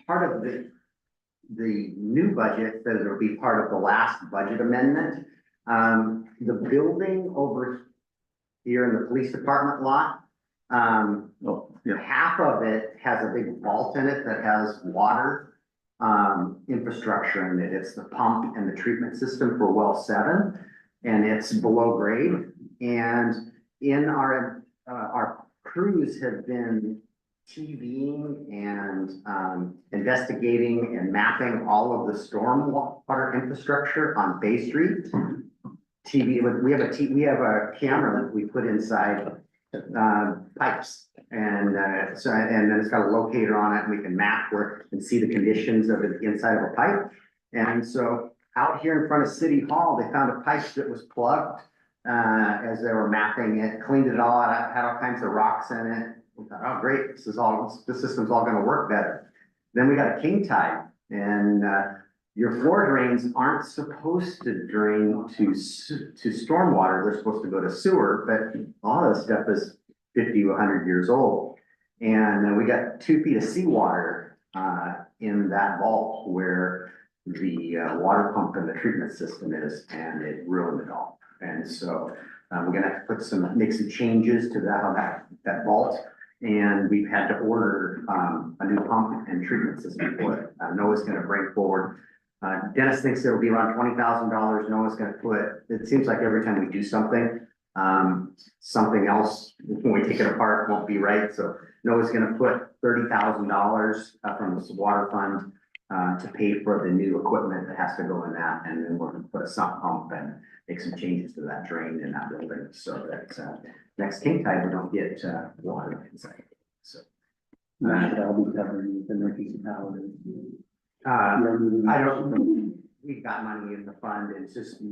part of the new budget, that it'll be part of the last budget amendment. The building over here in the police department lot, half of it has a big vault in it that has water infrastructure in it. It's the pump and the treatment system for well 7, and it's below grade. And in our crews have been TVing and investigating and mapping all of the storm water infrastructure on Bay Street. We have a camera that we put inside pipes, and then it's got a locator on it, and we can map where and see the conditions of the inside of a pipe. And so out here in front of City Hall, they found a pipe that was plugged as they were mapping it, cleaned it all out, had all kinds of rocks in it. We thought, oh great, the system's all going to work better. Then we got a king tide, and your floor drains aren't supposed to drain to stormwater. They're supposed to go to sewer, but all this stuff is 50 to 100 years old. And we got 2 feet of seawater in that vault where the water pump and the treatment system is, and it ruined it all. And so we're gonna have to make some changes to that vault. And we've had to order a new pump and treatment system for it. Noah's gonna bring forward. Dennis thinks it'll be around $20,000. Noah's gonna it seems like every time we do something, something else, when we take it apart, won't be right. So Noah's gonna put $30,000 from the water fund to pay for the new equipment that has to go in that. And then we're gonna put a sump pump and make some changes to that drain in that building, so that next king tide we don't get water inside. So I'll be covering the emergency power. I don't, we've got money in the fund, and it's just,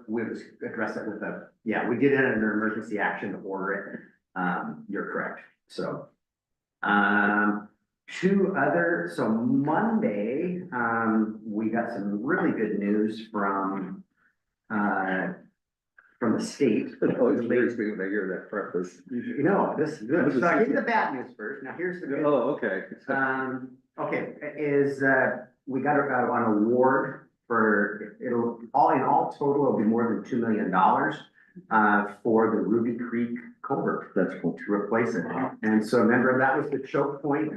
we'll just address it with we did it under emergency action to order it. You're correct. So, so Monday, we got some really good news from the state. It always makes me when I hear that preface. This is good. So I give you the bad news first. Now here's the good. Oh, okay. We got an award for all total it'll be more than $2 million for the Ruby Creek culvert. That's cool. To replace it. And so remember, that was the choke point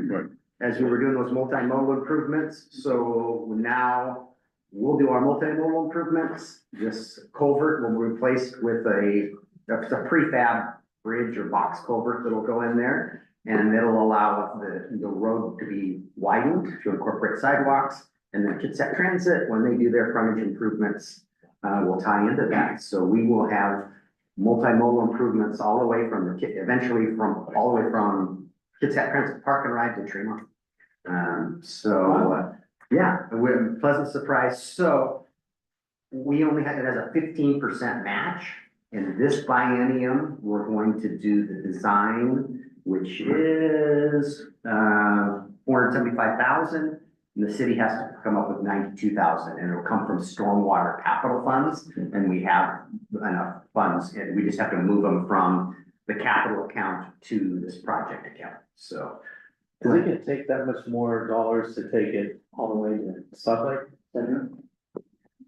as we were doing those multimodal improvements. So now we'll do our multimodal improvements. This culvert will be replaced with a prefab bridge or box culvert that'll go in there. And it'll allow the road to be widened to incorporate sidewalks. And then Kitsap Transit, when they do their frontage improvements, will tie into that. So we will have multimodal improvements all the way from all the way from Kitsap Transit Park and Ride to Tremont. We're a pleasant surprise. So we only had it as a 15% match. In this biennium, we're going to do the design, which is $475,000. And the city has to come up with $92,000, and it'll come from stormwater capital funds. And we have enough funds, and we just have to move them from the capital account to this project account. So. Is it gonna take that much more dollars to take it all the way to Salt Lake?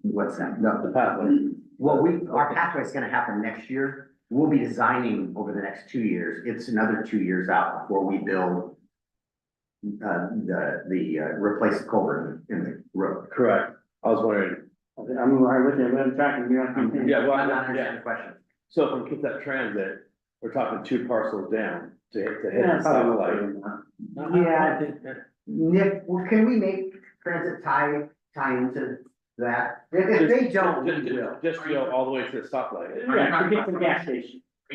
What's that? No, The pathway. well, our pathway is gonna happen next year. We'll be designing over the next 2 years. It's another 2 years out before we build replace the culvert in the road. Correct. I was wondering. I'm tracking you. Yeah, well, I'm not understanding the question. So from Kitsap Transit, we're talking 2 parcels down to hit the satellite. Yeah, Nick, can we make transit tie into that? If they don't, we will. Just all the way to the stoplight. Yeah, to get to the gas station. To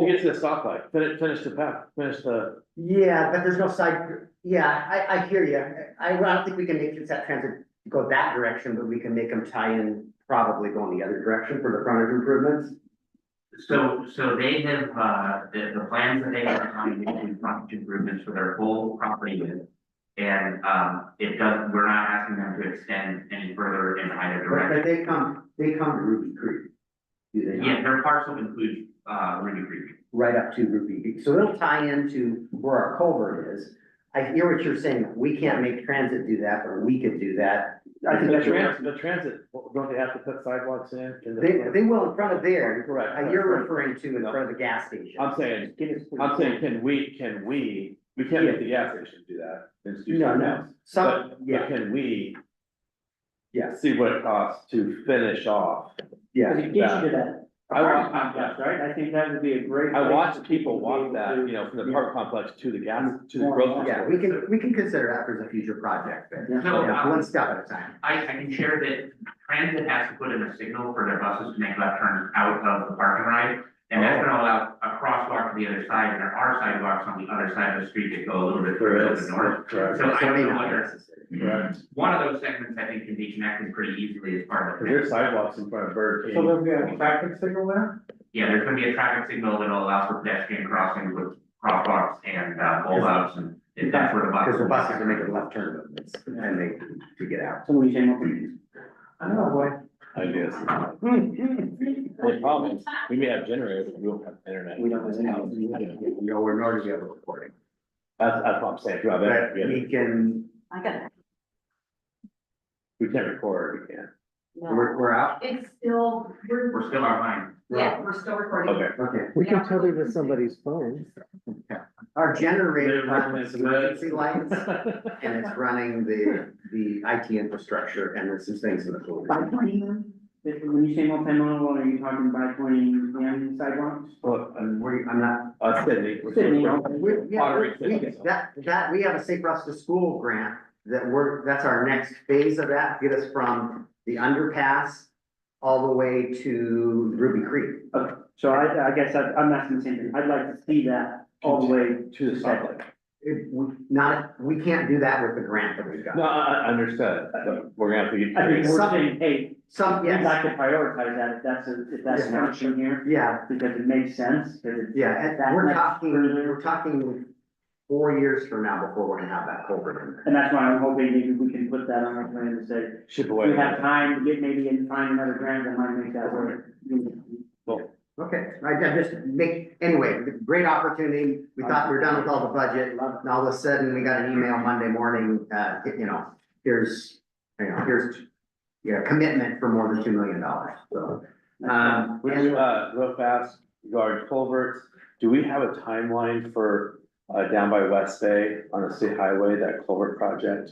get to the stoplight, finish the path, finish the. Yeah, but there's no side, I hear you. I don't think we can make Kitsap Transit go that direction, but we can make them tie in, probably going the other direction for the frontage improvements. So they have, the plans that they have on making frontage improvements for their whole property is. And, we're not asking them to extend any further in either direction. But they come to Ruby Creek. Do they not? Yeah, their parcel includes, Ruby Creek. Right up to Ruby Creek. So it'll tie into where our culvert is. I hear what you're saying, we can't make transit do that, but we could do that. I think The that's right. transit, don't they have to put sidewalks in? They will in front of there, Correct. you're referring to in front of the gas station. I'm saying, can we can't make the gas station do that? Let's do No, something no, else. some, But yeah, can we yes, see what it costs to finish off? yeah. Because it gets you to that I apartment want- complex, right? I think that would be a great. I place watch for people to walk be that, able you know, from the to- park complex to the gas, to the grocery Yeah, store. we can consider that as a future project, but, Yeah. So, yeah, one step at a time. I can share that transit has to put in a signal for their buses to make left turns out of the parking right. And that's gonna allow a crosswalk to the other side, and there are sidewalks on the other side of the street that go a little bit further to the north. Correct. So I So don't may know not be whether, necessary. Correct. one of those segments I think can be connected pretty easily as part of the. There's sidewalks in front of Burger So King. there'll be a traffic signal there? Yeah, there's gonna be a traffic signal that'll allow for pedestrian crossings with crosswalks and, bulb outs, and if that's where the bus. Because the buses are making left turn movements, and they, to get out. Somebody say more. I don't know, boy. Ideas. The problem is, we may have generators, but we don't have internet. We don't have internet. Nowhere nor do we have a recording, That's what I'm saying, if you have but internet, we can, I got it. we can't record, we can't. we're out, It's still, We're still online. yeah, we're still recording. Okay. okay. We can tell it with somebody's phone. Our generator They're runs running emergency lights, and it's running the IT infrastructure, and there's some things in the code. 520 then? When you say multimodal, are you talking 520 and sidewalks? Well, I'm not, Sydney. we're- Sydney, we have a Safe Routes to School grant that's our next phase of that, get us from the underpass all the way to Ruby Creek. Okay, so I guess I'm asking the same thing. I'd like to see that all the way To the sidewalk. We can't do that with the grant that we've No, got. I understand, but we're gonna have to I think get. we're saying, hey, Some, we'd yes, like to prioritize that if that's an Yeah. option here, yeah, because it makes sense, because it's. yeah, and That we're much talking, further. we're talking 4 years from now before we're gonna have that culvert in there. And that's why I'm hoping maybe we can put that on our plan to say, Ship if away. we have time to get maybe and find another grant that might make that work. Okay, I just anyway, great opportunity. We thought we were done with all the budget. And all of a sudden, we got an email Monday morning, here's commitment for more than $2 million, so. Real fast, regarding culverts, do we have a timeline for, down by West Bay on the state highway, that culvert project?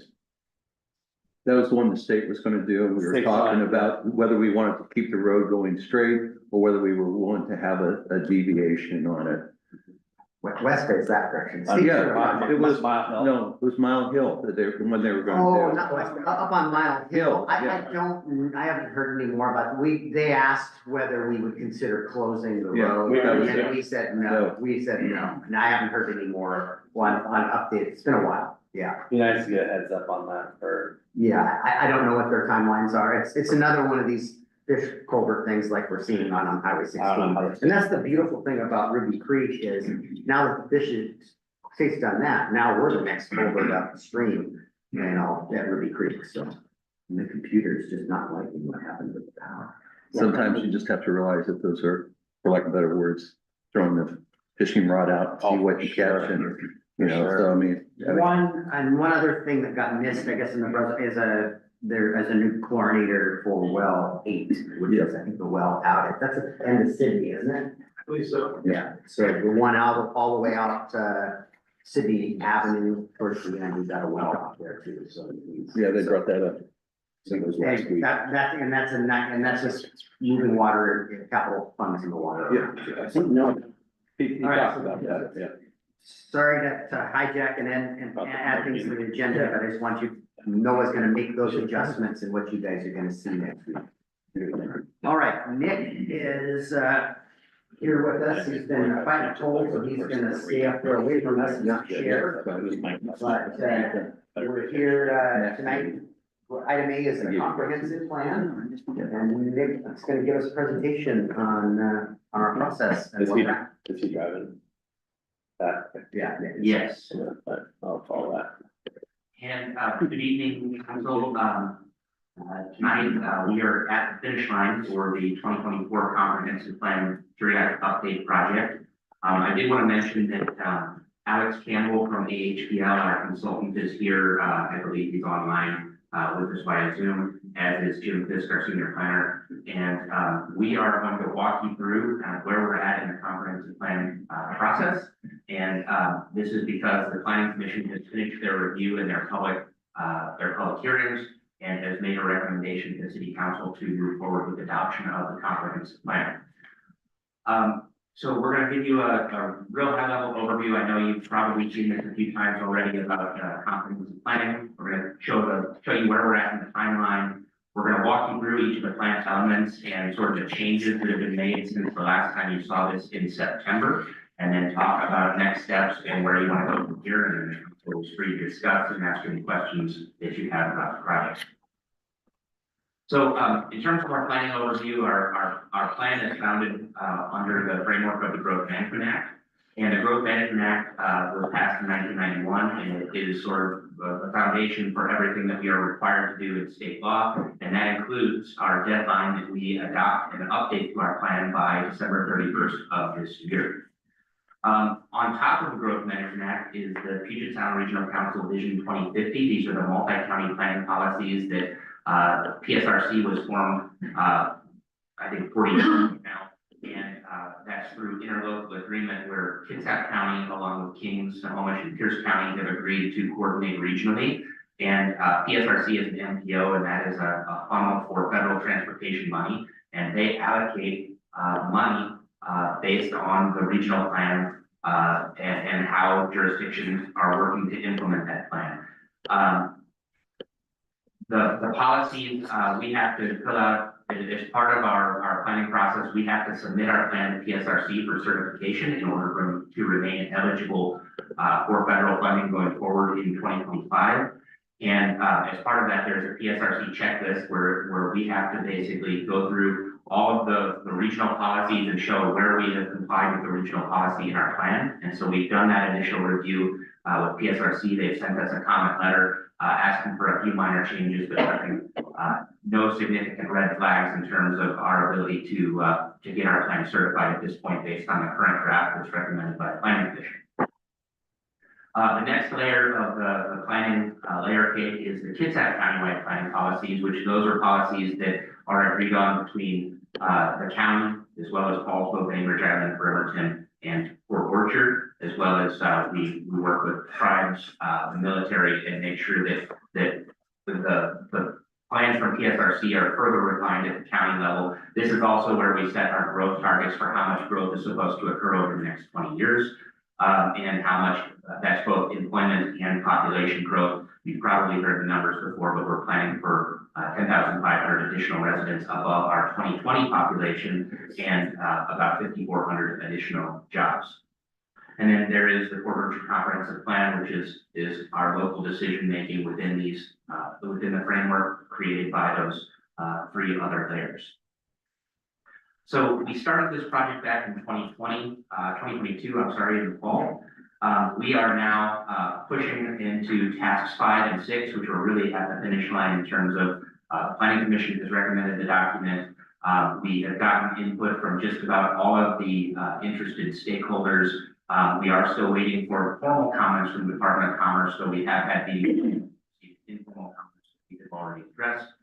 That was the one the state was gonna do. We were State talking fund. about whether we wanted to keep the road going straight or whether we were willing to have a deviation on it. West Bay is that direction. Yeah, it was, Mile Hill. no, it was Mile Hill that when they were Oh, gonna do. not West, up on Mile Hill. I Yeah. haven't heard any more about, they asked whether we would consider closing the Yeah, road. that was And it. we said No. no, and I haven't heard any more on update. It's been a while, yeah. Be nice to get a heads up on that for, Yeah, I don't know what their timelines are. It's another one of these fish culvert things like we're seeing on Highway I don't know how sixteen. to- And that's the beautiful thing about Ruby Creek is now that the state's done that, now we're the next culvert upstream, at Ruby Creek, so. And the computer's just not liking what happened with the power. Sometimes you just have to realize that those are, for lack of better words, throwing the fishing rod out, see what you catch and, so I mean. One other thing that got missed, I guess, in the browser is there is a new chlorinator for well 8, which is, I think, the well out, that's at the end of Sydney, isn't it? I believe so. Yeah, so the one out, all the way out, Sydney Avenue, towards the end, we've got a well out there too, so. Yeah, they brought that up. I think it was last week. That's just moving water and capital funds in the water. Yeah. No, He All right. talked about that, yeah. Sorry to hijack and add things to the agenda, but I just want you, Noah's gonna make those adjustments and what you guys are gonna see next week. All right, Nick is, here with us. He's been fighting a cold, so he's gonna stay up there away from us and not share. But, we're here, tonight. Item A is a comprehensive plan, and Nick is gonna give us a presentation on our process. and Is what he, that- is he driving? That, Yeah. Yes. but I'll follow that. And, good evening, council. Tonight, we are at the finish line for the 2024 Comprehensive Plan Draft Update Project. I did want to mention that, Alex Campbell from AHPL, our consultant, is here. I believe he's online with us via Zoom, as is Jim Fisk, our senior planner. And we are going to walk you through kind of where we're at in the comprehensive plan process. And this is because the Planning Commission has finished their review and their public hearings and has made a recommendation to City Council to move forward with adoption of the comprehensive plan. So we're going to give you a real high level overview. I know you've probably seen this a few times already about comprehensive planning. We're going to show you where we're at in the timeline. We're going to walk you through each of the plan's elements and sort of the changes that have been made since the last time you saw this in September, and then talk about next steps and where you want to go from here. And then we'll be free to discuss and ask any questions that you have about the project. So in terms of our planning overview, our plan is founded under the framework of the Growth Management Act. And the Growth Management Act was passed in 1991, and it is sort of the foundation for everything that we are required to do in state law. And that includes our deadline that we adopt and update to our plan by December 31st of this year. On top of the Growth Management Act is the Puget Sound Regional Council Vision 2050. These are the multi-county planning policies that PSRC was formed, I think 40 years ago now, and that's through interlocal agreement where Kitsap County, along with Kings, Snohomish, and Pierce County, have agreed to coordinate regionally. And PSRC is an MPO, and that is a funnel for federal transportation money, and they allocate money based on the regional plan and how jurisdictions are working to implement that plan. The policies we have to fill out as part of our planning process. We have to submit our plan to PSRC for certification in order to remain eligible for federal funding going forward in 2025. And as part of that, there's a PSRC checklist where we have to basically go through all of the regional policies and show where we have complied with the regional policy in our plan. And so we've done that initial review with PSRC. They've sent us a comment letter asking for a few minor changes, but nothing, no significant red flags in terms of our ability to get our plan certified at this point based on the current draft that's recommended by the Planning Commission. The next layer of the planning layer cake is the Kitsap Countywide planning policies, which those are policies that are agreed on between the county as well as Paulsville, Bainbridge Island, Bremerton, and Fort Orchard, as well as we work with tribes, the military, and make sure that the plans from PSRC are further refined at the county level. This is also where we set our growth targets for how much growth is supposed to occur over the next 20 years, and how much that's both employment and population growth. You've probably heard the numbers before, but we're planning for 10,500 additional residents above our 2020 population and about 5,400 additional jobs. And then there is the Fort Orchard Comprehensive Plan, which is our local decision making within these within the framework created by those three other layers. So we started this project back in 2022, I'm sorry, in the fall. We are now pushing into tasks 5 and 6, which are really at the finish line in terms of Planning Commission has recommended the document. We have gotten input from just about all of the interested stakeholders. We are still waiting for formal comments from the Department of Commerce, so we have had the informal comments we have already addressed.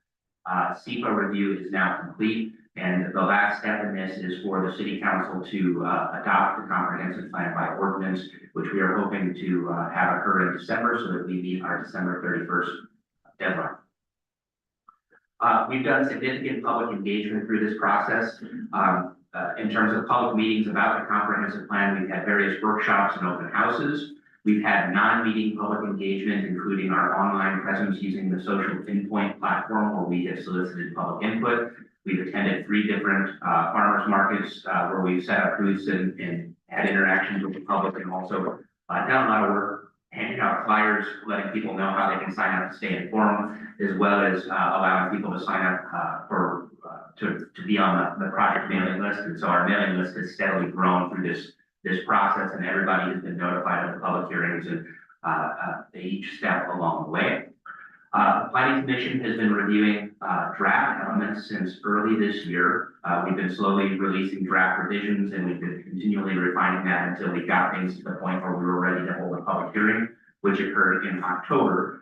SEPA review is now complete, and the last step in this is for the City Council to adopt the comprehensive plan by ordinance, which we are hoping to have occur in December so that we meet our December 31st deadline. We've done significant public engagement through this process. In terms of public meetings about the comprehensive plan, we've had various workshops and open houses. We've had non-meeting public engagement, including our online presence using the Social Pinpoint platform, where we have solicited public input. We've attended 3 different farmers markets where we've set up booths and had interactions with the public, and also done a lot of work handing out flyers, letting people know how they can sign up to stay informed, as well as allowing people to sign up to be on the project mailing list. And so our mailing list has steadily grown through this process, and everybody has been notified of the public hearings and each step along the way. The Planning Commission has been reviewing draft elements since early this year. We've been slowly releasing draft revisions and we've been continually refining that until we got things to the point where we were ready to hold a public hearing, which occurred in October.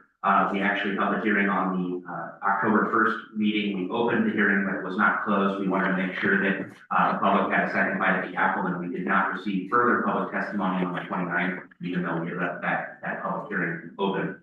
We actually held a hearing on the October 1st meeting. We opened the hearing, but it was not closed. We wanted to make sure that the public had a second bite at the apple, and we did not receive further public testimony on the 29th, even though we had left that public hearing open.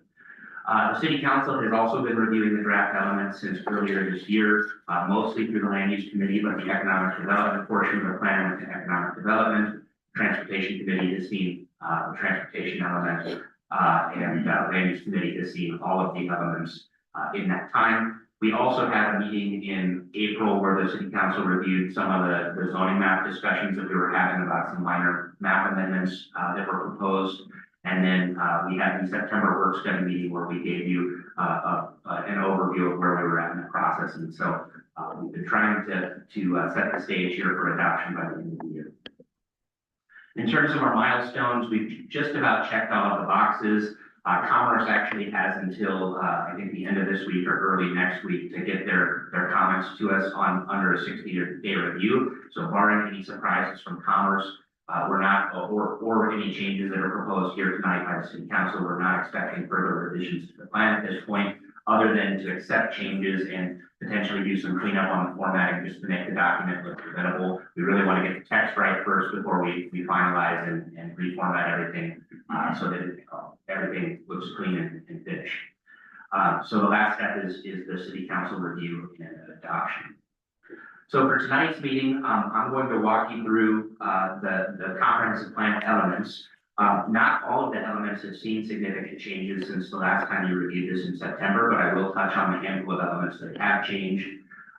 The city council has also been reviewing the draft elements since earlier this year, mostly through the land use committee, but the economic development portion of the plan went to economic development. Transportation committee has seen the transportation element, and land use committee has seen all of the elements in that time. We also had a meeting in April where the city council reviewed some of the zoning map discussions that we were having about some minor map amendments that were proposed. And then we had the September work study meeting where we gave you an overview of where we were at in the process. And so we've been trying to set the stage here for adoption by the end of the year. In terms of our milestones, we've just about checked all of the boxes. Commerce actually has until I think the end of this week or early next week to get their comments to us on under a 60-day review. So barring any surprises from Commerce, we're not, or any changes that are proposed here tonight by the city council, we're not expecting further revisions to the plan at this point, other than to accept changes and potentially do some cleanup on the formatting just to make the document look presentable. We really want to get the text right first before we finalize and reformat everything so that everything looks clean and finished. So the last step is the city council review and adoption. So for tonight's meeting, I'm going to walk you through the comprehensive plan elements. Not all of the elements have seen significant changes since the last time you reviewed this in September, but I will touch on the handful of elements that have changed.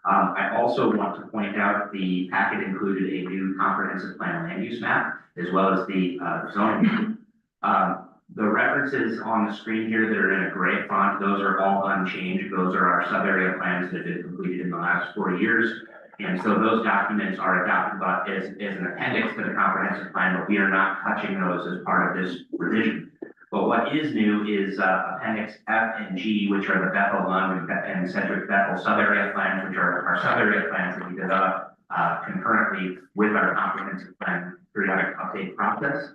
I also want to point out the packet included a new comprehensive plan land use map, as well as the zoning map. The references on the screen here that are in a gray font, those are all unchanged. Those are our sub-area plans that have been completed in the last 4 years. And so those documents are adopted as an appendix to the comprehensive plan, but we are not touching those as part of this revision. But what is new is appendix F and G, which are the Bethel, Lund, and Sedgwick Bethel sub-area plans, which are our sub-area plans that we develop concurrently with our comprehensive plan periodic update process.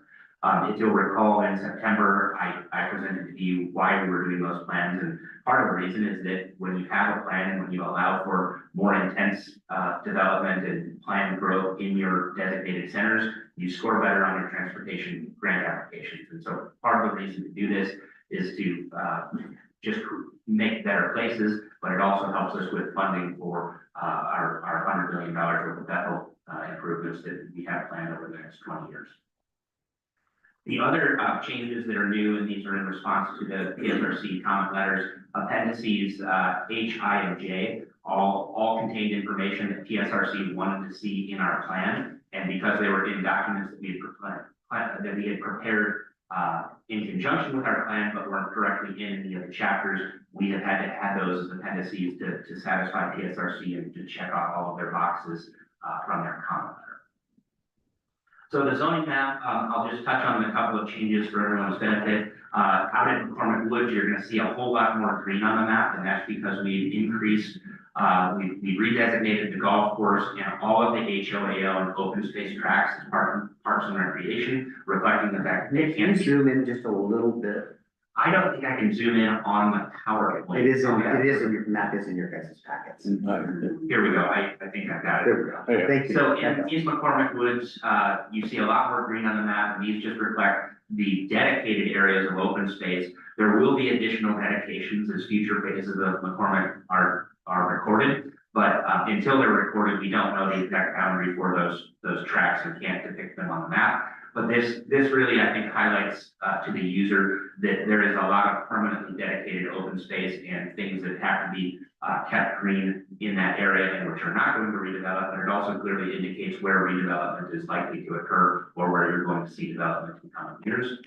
If you'll recall, in September, I presented to you why we were doing those plans. And part of the reason is that when you have a plan and when you allow for more intense development and planned growth in your designated centers, you score better on your transportation grant applications. And so part of the reason to do this is to just make better places, but it also helps us with funding for our $100 billion worth of Bethel improvements that we have planned over the next 20 years. The other changes that are new, and these are in response to the PSRC comment letters, appendices H, I, and J, all contained information that PSRC wanted to see in our plan. And because they were in documents that we had prepared in conjunction with our plan, but weren't directly in any of the chapters, we have had to add those as appendices to satisfy PSRC and to check off all of their boxes from their comment letter. So the zoning map, I'll just touch on a couple of changes for everyone's benefit. Out in McCormick Woods, you're going to see a whole lot more green on the map, and that's because we've increased, we redesignated the golf course and all of the HOAO and open space tracks as parks and recreation, reflecting the fact that they Can you can't. zoom in just a little bit? I don't think I can zoom in on the PowerPoint. It is in your map is in your guys' packets. Here we go. I think I've got it. There we go. Thank you. So in McCormick Woods, you see a lot more green on the map, and these just reflect the dedicated areas of open space. There will be additional dedications as future phases of McCormick are recorded, but until they're recorded, we don't know the exact boundary for those tracks and can't depict them on the map. But this really, I think, highlights to the user that there is a lot of permanently dedicated open space and things that have to be kept green in that area and which are not going to redevelop. And it also clearly indicates where redevelopment is likely to occur or where you're going to see development in coming years.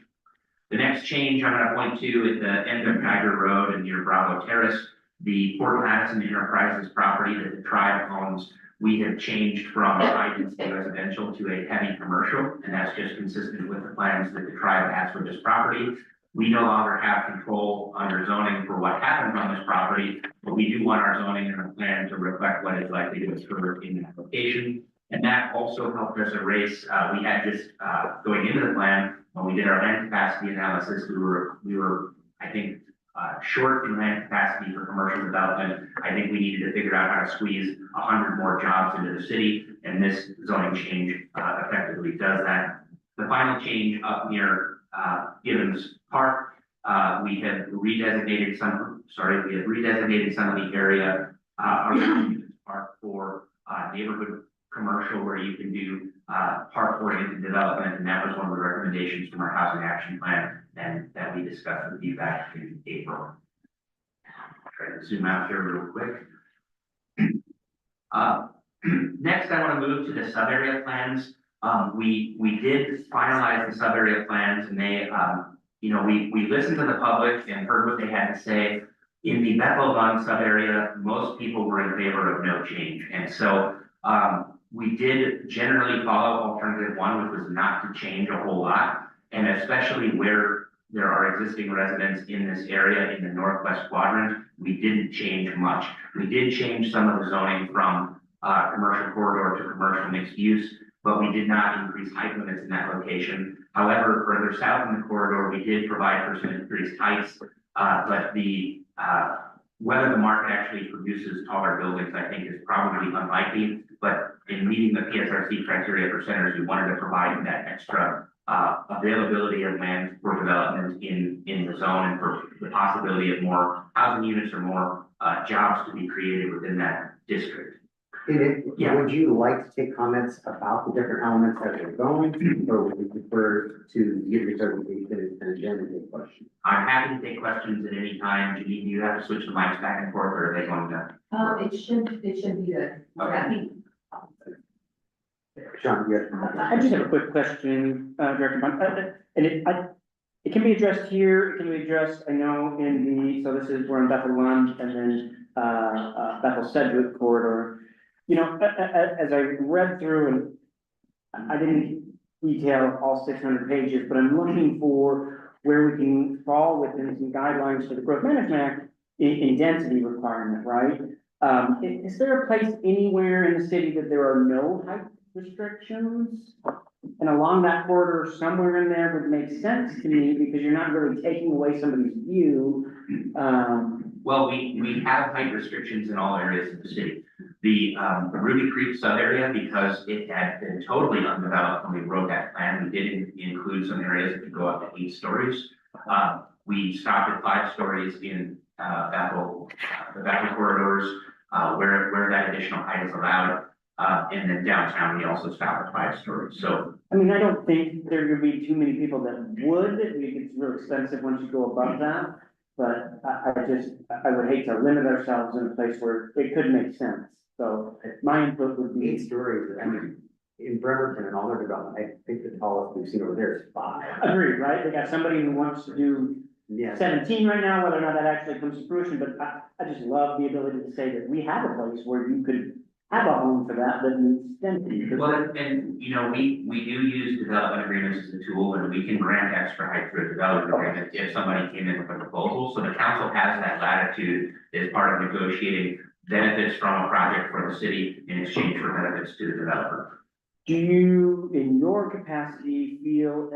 The next change I'm going to point to at the end of Geiger Road and near Bravo Terrace, the Port Madison Enterprises property that the tribe owns. We have changed from high density residential to a heavy commercial, and that's just consistent with the plans that the tribe has for this property. we no longer have control under zoning for what happens on this property, but we do want our zoning and our plan to reflect what is likely to occur in that location. And that also helped us erase, we had just, going into the plan, when we did our land capacity analysis, we were, I think, short in land capacity for commercial development. I think we needed to figure out how to squeeze 100 more jobs into the city, and this zoning change, effectively does that. The final change up near, Gibbons Park, we have redesignated some of the area, around Gibbons Park for, neighborhood commercial where you can do, park-oriented development, and that was one of the recommendations from our housing action plan, and that we discussed with you back in April. Try to zoom out here real quick. Next, I want to move to the sub-area plans. We did finalize the sub-area plans, and they, you know, we listened to the public and heard what they had to say. In the Bethel Lund sub-area, most people were in favor of no change, and so, we did generally follow alternative one, which was not to change a whole lot, and especially where there are existing residents in this area in the northwest quadrant, we didn't change much. We did change some of the zoning from commercial corridor to commercial mixed use, but we did not increase height limits in that location. However, further south in the corridor, we did provide for some increased heights, but the whether the market actually produces taller buildings, I think, is probably unlikely. But in meeting the PSRC criteria for centers, we wanted to provide that extra availability of land for development in the zone, and for the possibility of more housing units or more jobs to be created within that district. Yeah. Would you like to take comments about the different elements that are going, or would you prefer to give your presentation and then take questions? I'm happy to take questions at any time. Janine, do you have to switch the mics back and forth, or are they going to? It should be good. Okay. Sean, you I just have a quick question, Director Bond, and it can be addressed here, it can be addressed, I know, so this is, we're in Bethel Lund and then, Bethel Sedgwick corridor. You know, as I read through, and I didn't detail all 600 pages, but I'm looking for where we can fall within some guidelines for the Growth Management Act in density requirement, right? Is there a place anywhere in the city that there are no height restrictions? And along that corridor, somewhere in there would make sense to me, because you're not really taking away somebody's view. Well, we have height restrictions in all areas of the city. The Ruby Creek sub-area, because it had been totally undeveloped when we wrote that plan, we did include some areas that could go up to 8 stories. We stopped at 5 stories in Bethel, the Bethel corridors, where that additional height is allowed. And then downtown, we also stopped at 5 stories. So, I mean, I don't think there would be too many people that would. It's real expensive once you go above that. But I would hate to limit ourselves in a place where it could make sense. So my input would 8 be, stories, I mean, in Bremerton and all their development, I think the tallest we've seen over there is 5. agreed, right? They got somebody who wants to do Yes. 17 right now, whether or not that actually comes to fruition, but I just love the ability to say that we have a place where you could have a home for that meets density. well, and you know, we do use development agreements as a tool, and we can grant extra height through a development agreement if somebody came in with a proposal. So the council has that latitude as part of negotiating benefits from a project for the city in exchange for benefits to the developer. Do you, in your capacity, feel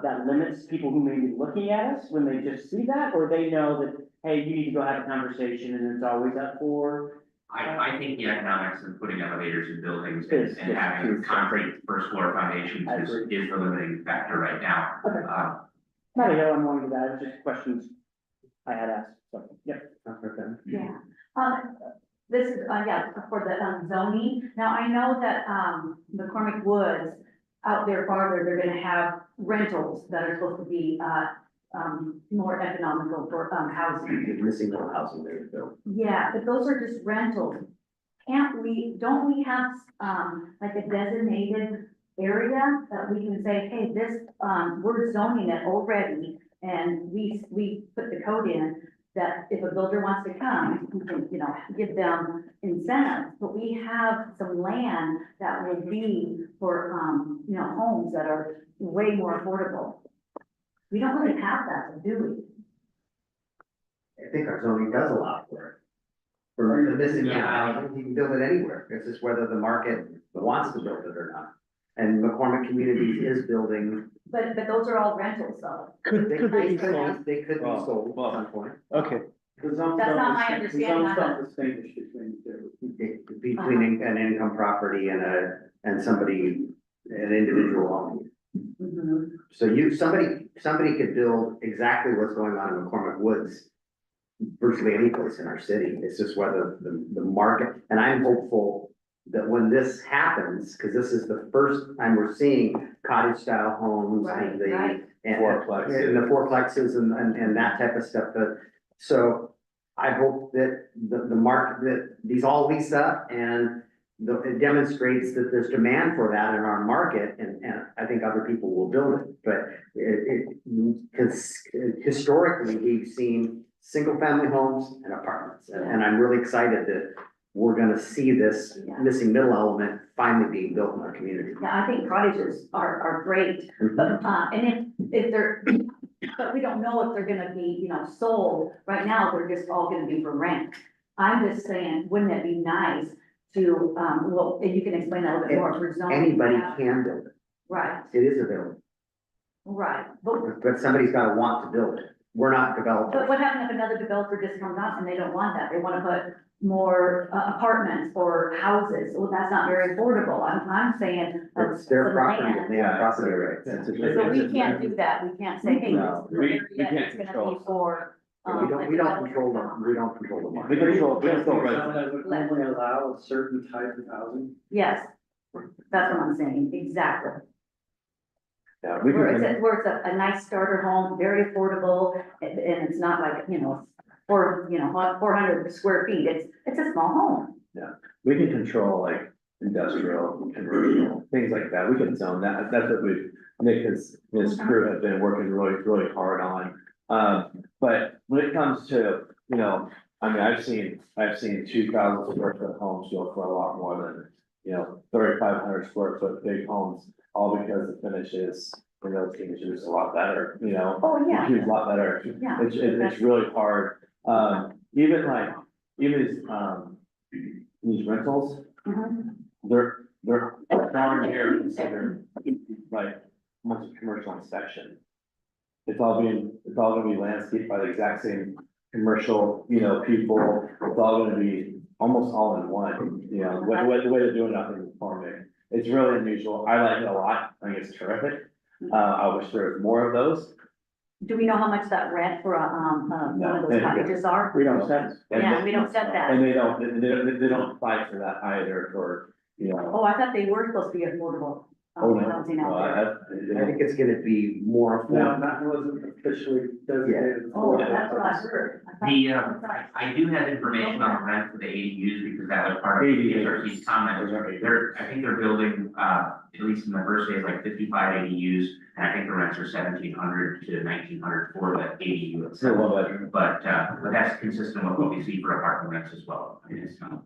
that limits people who may be looking at us when they just see that, or they know that, hey, you need to go have a conversation and it's always up for? I think the economics of putting elevators in buildings Is- and is having true. concrete first floor foundations I is agree. the limiting factor right now. Okay. Not a hill I'm willing to that, it's just questions I had asked, so, yeah. Yeah, this is, yeah, for the zoning. Now, I know that, McCormick Woods, out there farther, they're gonna have rentals that are supposed to be, more economical for, housing. You're missing little housing there, Bill. Yeah, but those are just rentals. Don't we have, like a designated area that we can say, hey, this, we're zoning it already, and we put the code in that if a builder wants to come, we can, you know, give them incentives, but we have some land that will be for, you know, homes that are way more affordable. We don't really have that, do I think our zoning does allow for it. For the missing Yeah. housing, you can build it anywhere, it's just whether the market wants to build it or not. And McCormick Communities is building. we? But those are all rentals though. Could they be sold? They could be Well, sold well, at some point. Okay, That's not my understanding. Between an income property and somebody, an individual owning. Mhm. So somebody could build exactly what's going on in McCormick Woods. Virtually any place in our city, it's just whether the market, and I'm hopeful that when this happens, because this is the first time we're seeing cottage style homes and Right, right. and Fourplexes. and the fourplexes and that type of stuff, but, so I hope that the market, that these all lease up and it demonstrates that there's demand for that in our market, and I think other people will build it, but because historically, we've seen single-family homes and apartments, and I'm really excited that we're gonna see this Yeah. missing middle element finally being built in our community. Yeah, I think cottages are great, Mhm. but, and if they're, but we don't know if they're gonna be, you know, sold. Right now, they're just all gonna be for rent. I'm just saying, wouldn't it be nice to, well, and you can explain that a little bit more for zoning. Anybody can build it, Right, it is available, right, but somebody's gotta want to build it, we're not but developers. what happens if another developer just comes out and they don't want that? They wanna put more apartments or houses. Well, that's not very affordable. I'm saying. It's their some property, land. and they have property rights. That's a So we can't do that. We can't say, hey, No, this we area can't is gonna control. be for. We don't control them, we don't control the We market. control, we control right. That would only allow a certain type of housing. Yes, that's what I'm saying, exactly. Yeah, we Where it's can, a nice starter home, very affordable, and it's not like, you know, 400 square feet. It's a small home. we can control like industrial, commercial, things like that. We can zone that. That's what Nick and his crew have been working really, really hard on. But when it comes to, you know, I mean, I've seen 2,000 square foot homes go for a lot more than, you know, 3,500 square foot big homes, all because the finishes in those things are just a lot better, you know? Oh, yeah, It's a lot better. yeah. It's really hard. Even these rentals, Mhm. they're darn near considered like almost a commercial inspection. It's all gonna be landscaped by the exact same commercial, you know, people. It's all gonna be almost all in one, you know, the way they're doing it up in farming. It's really unusual. I like it a lot. I think it's terrific. I wish there was more of those. Do we know how much that rent for one of those cottages are? We don't set. Yeah, we don't set that. And they don't apply for that either for, you know. Oh, I thought they were supposed to be affordable, Oh, no. housing No, out there. I think it's gonna be more No, affordable. that wasn't officially designated. Oh, that's what I heard. I thought- The, that's right. I do have information on rent for the ADUs because that was part of the HRC's comment. I think they're building, at least in the first phase, like 55 ADUs, and I think the rents are 1,700 to 1,900 for the ADU So itself. well, that- But that's consistent with what we see for apartment rents as well. I mean, it's not.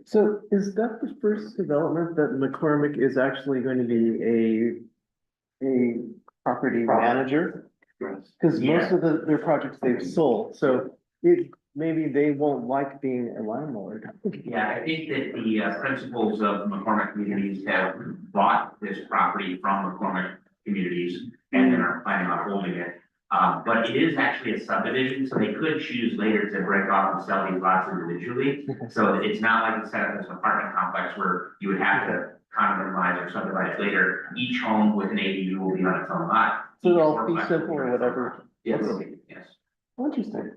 so is that the first development that McCormick is actually going to be a property manager? Cause most of their projects they've sold, so maybe they won't like being a landlord. Yeah, I think that the principals of McCormick Communities have bought this property from McCormick Communities and then are planning on holding it. But it is actually a subdivision, so they could choose later to break off and sell these lots individually. So it's not like it's set up as an apartment complex where you would have to condominialize or subdivide it later. Each home with an ADU will be on its own lot. So Each they'll be fourplex will simple on or its own whatever. lot. Yes, Yes. Interesting.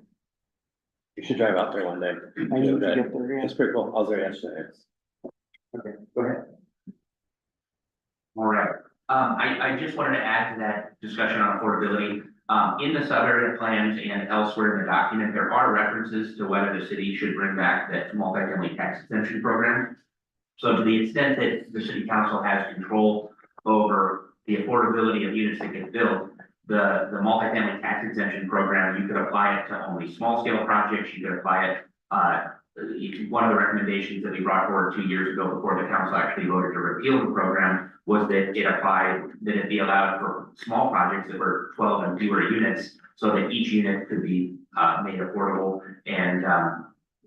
you should drive out there one day. I need to get there, yeah. It's pretty cool. I was there yesterday. Okay, go ahead. All right, I just wanted to add to that discussion on affordability. In the sub-area plans and elsewhere in the document, there are references to whether the city should bring back that multifamily tax exemption program. So to the extent that the city council has control over the affordability of units that get built, the multifamily tax exemption program, you could apply it to only small scale projects, you could apply it one of the recommendations that we brought forward 2 years ago before the council actually voted to repeal the program was that it be allowed for small projects that were 12 and fewer units, so that each unit could be made affordable. And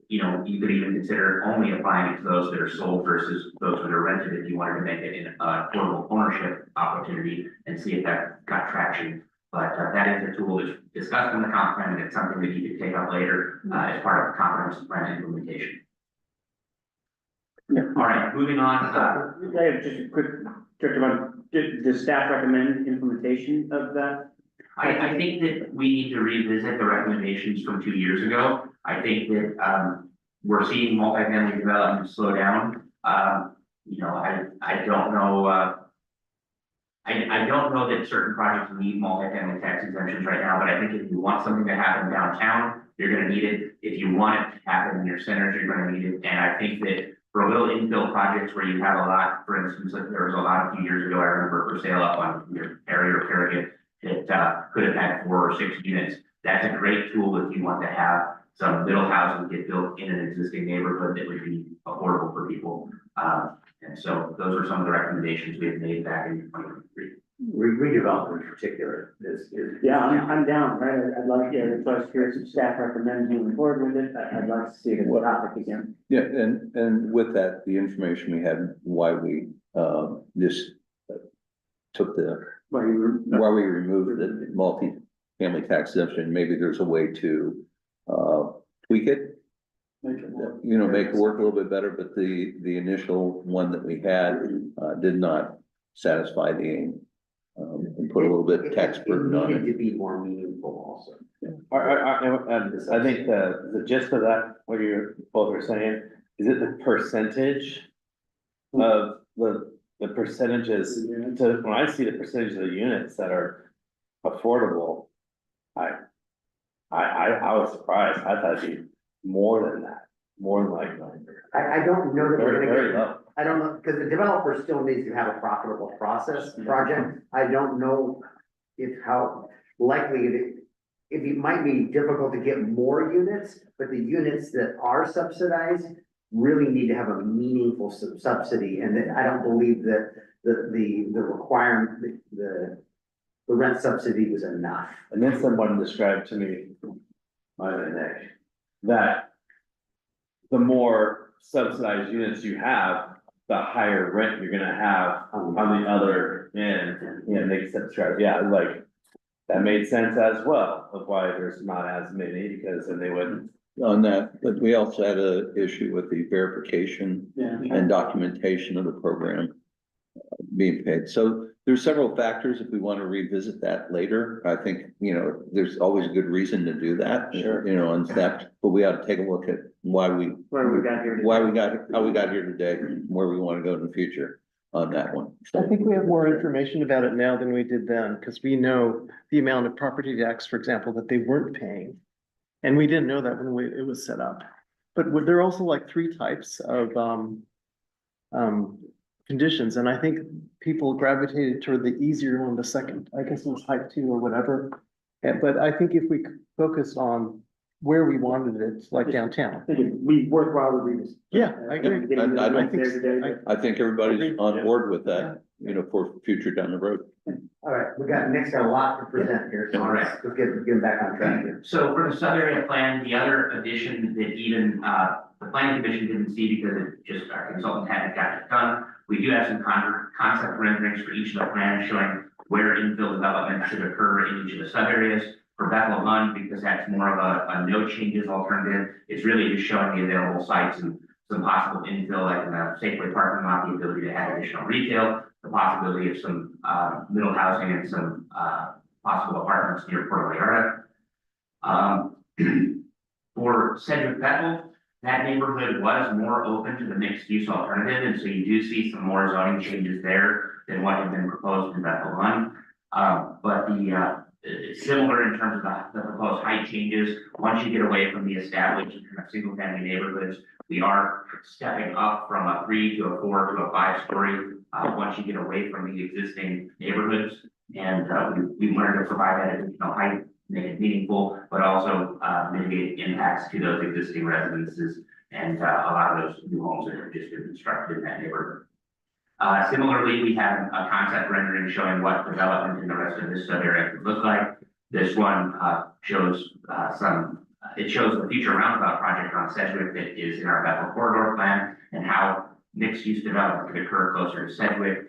you could even consider only applying it to those that are sold versus those that are rented if you wanted to make it an affordable ownership opportunity and see if that got traction. But that is a tool that's discussed in the comp plan, and it's something that you could take up later as part of the comprehensive plan implementation. All right, moving on. I have just a quick, Director Bond, does staff recommend implementation of that? I think that we need to revisit the recommendations from 2 years ago. I think that we're seeing multifamily development slow down. I don't know. I don't know that certain projects need multifamily tax exemptions right now, but I think if you want something to happen downtown, you're gonna need it. If you want it to happen in your centers, you're gonna need it. And I think that for little infill projects where you have a lot, for instance, like there was a lot a few years ago, I remember for sale up on your area or Farragut, that could have had 4 or 6 units. That's a great tool if you want to have some middle housing get built in an existing neighborhood that would be affordable for people. And so those are some of the recommendations we have made back in 2023. Redevelopment in particular is. Yeah, I'm down, right? I'd like, so I was curious if staff recommends moving forward with it. I'd like to see it as a topic again. Yeah, and with that, the information we had, why we, just took why we removed the multi-family tax exemption, maybe there's a way to, tweak it. Make it work a little bit better, but the initial one that we had, did not satisfy the aim. And put a little bit of tax burden on It needed it. to be more meaningful also. I think the gist of that, what you both are saying, is it the percentage of the percentages, when I see the percentage of the units that are affordable, I was surprised. I thought it'd be more than that, more than like. I don't know that we're Very, gonna very get, low. I don't know, because the developer still needs to have a profitable project. I don't know how likely it might be difficult to get more units, but the units that are subsidized really need to have a meaningful subsidy, and I don't believe that the requirement, the rent subsidy was enough. And then someone described to me, that the more subsidized units you have, the higher rent you're gonna have on the other end. Yeah, makes sense, right? Yeah, like, that made sense as well of why there's not as many, because then they wouldn't. On that, but we also had an issue with the verification Yeah. and documentation of the program being paid. So there's several factors if we want to revisit that later. I think, there's always a good reason to do that. Sure. On staff, but we ought to take a look at Where we got here. how we got here today, and where we want to go in the future on that one. I think we have more information about it now than we did then, because we know the amount of property tax, for example, that they weren't paying. And we didn't know that when it was set up. But there are also like 3 types of, conditions, and I think people gravitated toward the easier one, the second, I guess it was type 2 or whatever. But I think if we focus on where we wanted it, like downtown. I think it'd be worthwhile to read this. Yeah, I agree. I think everybody's on board with that, for future down the road. All right, Nick's got a lot to present here, so All right. let's get back on track here. So for the sub-area plan, the other addition that even the planning commission didn't see because it just, our consultant hadn't got it done. We do have some concept renderings for each of the plans showing where infill development should occur in each of the sub-areas. For Bethel Lund, because that's more of a no changes alternative, it's really just showing the available sites and some possible infill, like in a Safeway parking lot, the ability to add additional retail, the possibility of some middle housing and some possible apartments near Puerto Vallarta. For Sedgwick Bethel, that neighborhood was more open to the mixed use alternative, and so you do see some more zoning changes there than what had been proposed in Bethel Lund. But it's similar in terms of the proposed height changes. Once you get away from the established kind of single family neighborhoods, we are stepping up from a 3 to a 4 to a 5 story. Once you get away from the existing neighborhoods, and we wanted to provide that additional height, make it meaningful, but also mitigate impacts to those existing residences and a lot of those new homes that have just been constructed in that neighborhood. Similarly, we have a concept rendering showing what development in the rest of this sub-area could look like. This one shows it shows the future roundabout project on Sedgwick that is in our Bethel corridor plan, and how mixed-use development could occur closer to Sedgwick,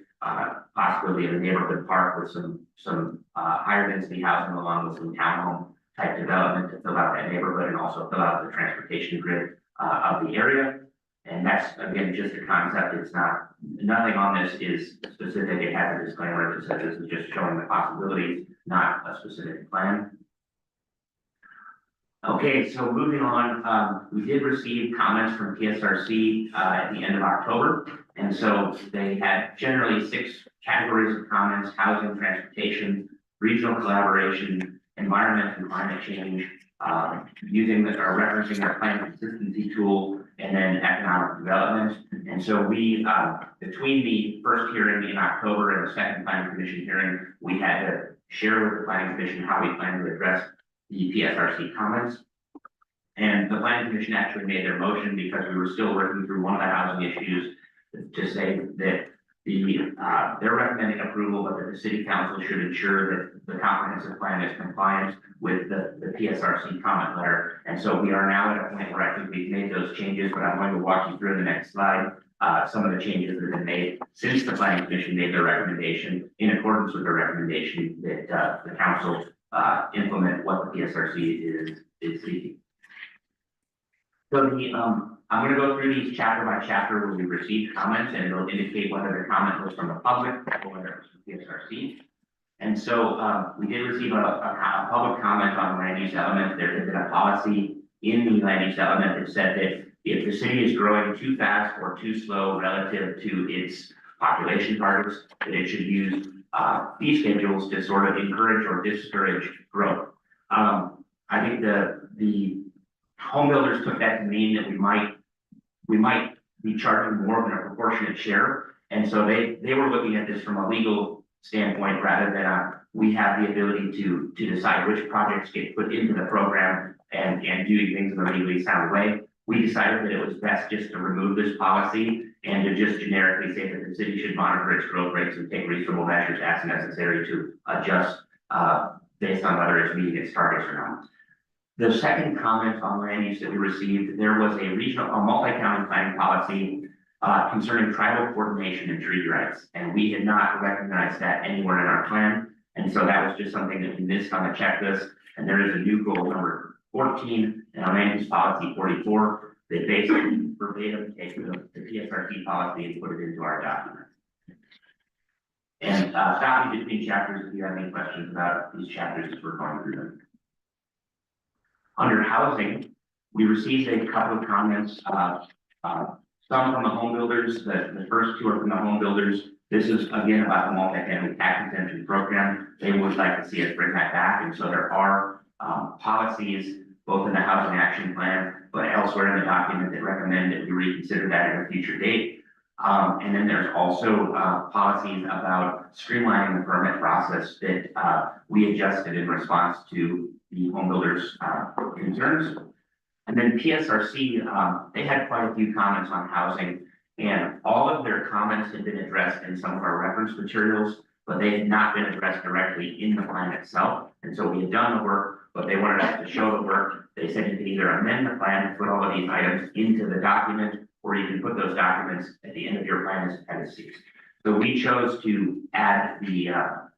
possibly in a neighborhood park with some higher density housing along with some townhome type development to fill out that neighborhood and also fill out the transportation grid of the area. And that's, again, just a concept. It's not, nothing on this is specific. It has a disclaimer that says this is just showing the possibilities, not a specific plan. Okay, so moving on, we did receive comments from PSRC at the end of October. And so they had generally 6 categories of comments: housing, transportation, regional collaboration, environment and climate change, using or referencing their plan consistency tool, and then economic development. And so we, between the first hearing in October and the second planning commission hearing, we had to share with the planning commission how we plan to address the PSRC comments. And the planning commission actually made their motion because we were still working through one of the housing issues to say that they're recommending approval, but that the city council should ensure that the comprehensive plan is compliant with the PSRC comment letter. And so we are now at a point where I think we've made those changes, but I'm going to walk you through in the next slide some of the changes that have been made since the planning commission made their recommendation, in accordance with the recommendation that the council implement what the PSRC is seeking. So I'm going to go through these chapter by chapter where we received comments, and it'll indicate whether the comment was from the public or whether it was from PSRC. And so we did receive a public comment on land use element. There had been a policy in the land use element that said that if the city is growing too fast or too slow relative to its population targets, that it should use fee schedules to sort of encourage or discourage growth. I think the home builders took that to mean that we might be charging more than a proportionate share. And so they were looking at this from a legal standpoint rather than we have the ability to decide which projects get put into the program and doing things in a legally sound way. We decided that it was best just to remove this policy and to just generically say that the city should monitor its growth rates and take reasonable measures as necessary to adjust based on whether it's meeting its targets or not. The second comment on land use that we received, there was a multi-county planning policy concerning tribal coordination and treaty rights, and we had not recognized that anywhere in our plan. And so that was just something that we missed on the checklist. And there is a new goal number 14 in our land use policy 44 that basically verbatim takes the PSRC policy and put it into our document. And stop me between chapters if you have any questions about these chapters as we're going through them. Under housing, we received a couple of comments, some from the home builders. The first 2 are from the home builders. This is again about the multifamily tax exemption program. They would like to see us bring that back. And so there are policies both in the housing action plan, but elsewhere in the document that recommend that we reconsider that at a future date. And then there's also policies about streamlining the permit process that we adjusted in response to the home builders' concerns. And then PSRC, they had quite a few comments on housing, and all of their comments had been addressed in some of our reference materials, but they had not been addressed directly in the plan itself. And so we had done the work, but they wanted us to show the work. They said you can either amend the plan and put all of these items into the document, or you can put those documents at the end of your plan as appendices. So we chose to add the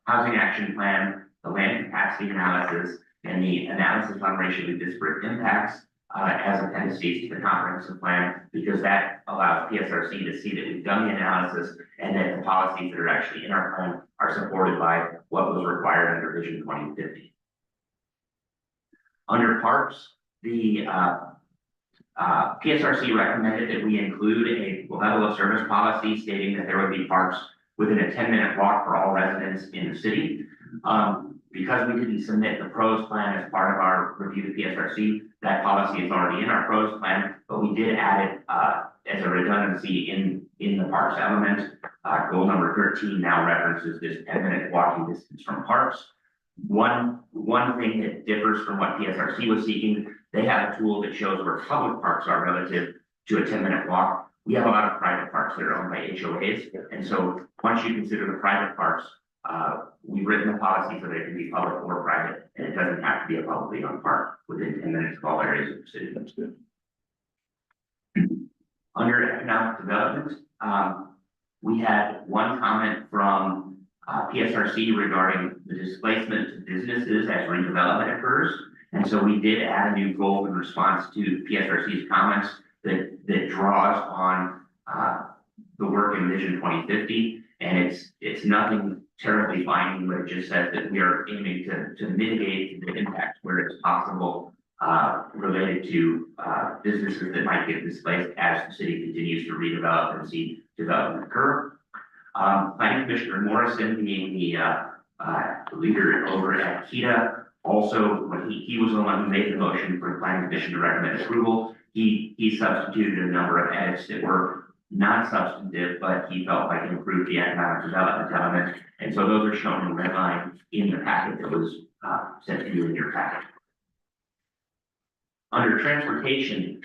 housing action plan, the land capacity analysis, and the analysis on racially disparate impacts as appendices to the comprehensive plan, because that allows PSRC to see that we've done the analysis and that the policies that are actually in our plan are supported by what was required under Vision 2050. Under parks, the PSRC recommended that we include a level of service policy stating that there would be parks within a 10-minute walk for all residents in the city. Because we didn't submit the PROS plan as part of our review to PSRC, that policy is already in our PROS plan, but we did add it as a redundancy in the parks element. Goal number 13 now references this 10-minute walking distance from parks. One thing that differs from what PSRC was seeking, they have a tool that shows where public parks are relative to a 10-minute walk. We have a lot of private parks that are owned by HOAs, and so once you consider the private parks, we've written the policy so that it can be public or private, and it doesn't have to be a publicly owned park within 10 minutes of all areas of the city. That's good. Under economic development, we had one comment from PSRC regarding the displacement to businesses as redevelopment occurs. And so we did add a new goal in response to PSRC's comments that draws on the work in Vision 2050. And it's nothing terribly binding, but it just says that we are aiming to mitigate the impact where it's possible related to businesses that might get displaced as the city continues to redevelop and see development occur. Planning Commissioner Morrison, being the leader over at KEDA, also when he was the one who made the motion for the Planning Commission to recommend approval. He substituted a number of edits that were not substantive, but he felt like it improved the economic development element. And so those are shown in red line in the packet that was sent to you in your packet. Under transportation,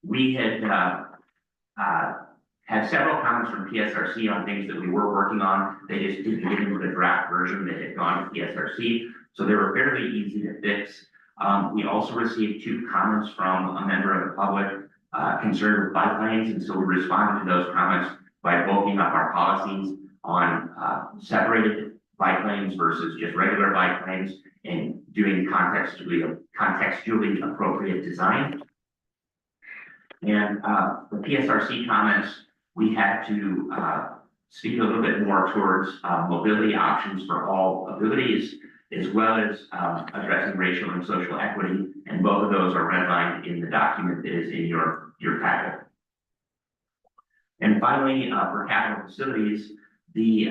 we had several comments from PSRC on things that we were working on. They just didn't get into the draft version that had gone to PSRC, so they were fairly easy to fix. We also received 2 comments from a member of the public concerned with bike lanes, and so we responded to those comments by bulking up our policies on separated bike lanes versus just regular bike lanes and doing contextually appropriate design. And the PSRC comments, we had to speak a little bit more towards mobility options for all abilities, as well as addressing racial and social equity. And both of those are redlined in the document that is in your packet. And finally, for capital facilities, the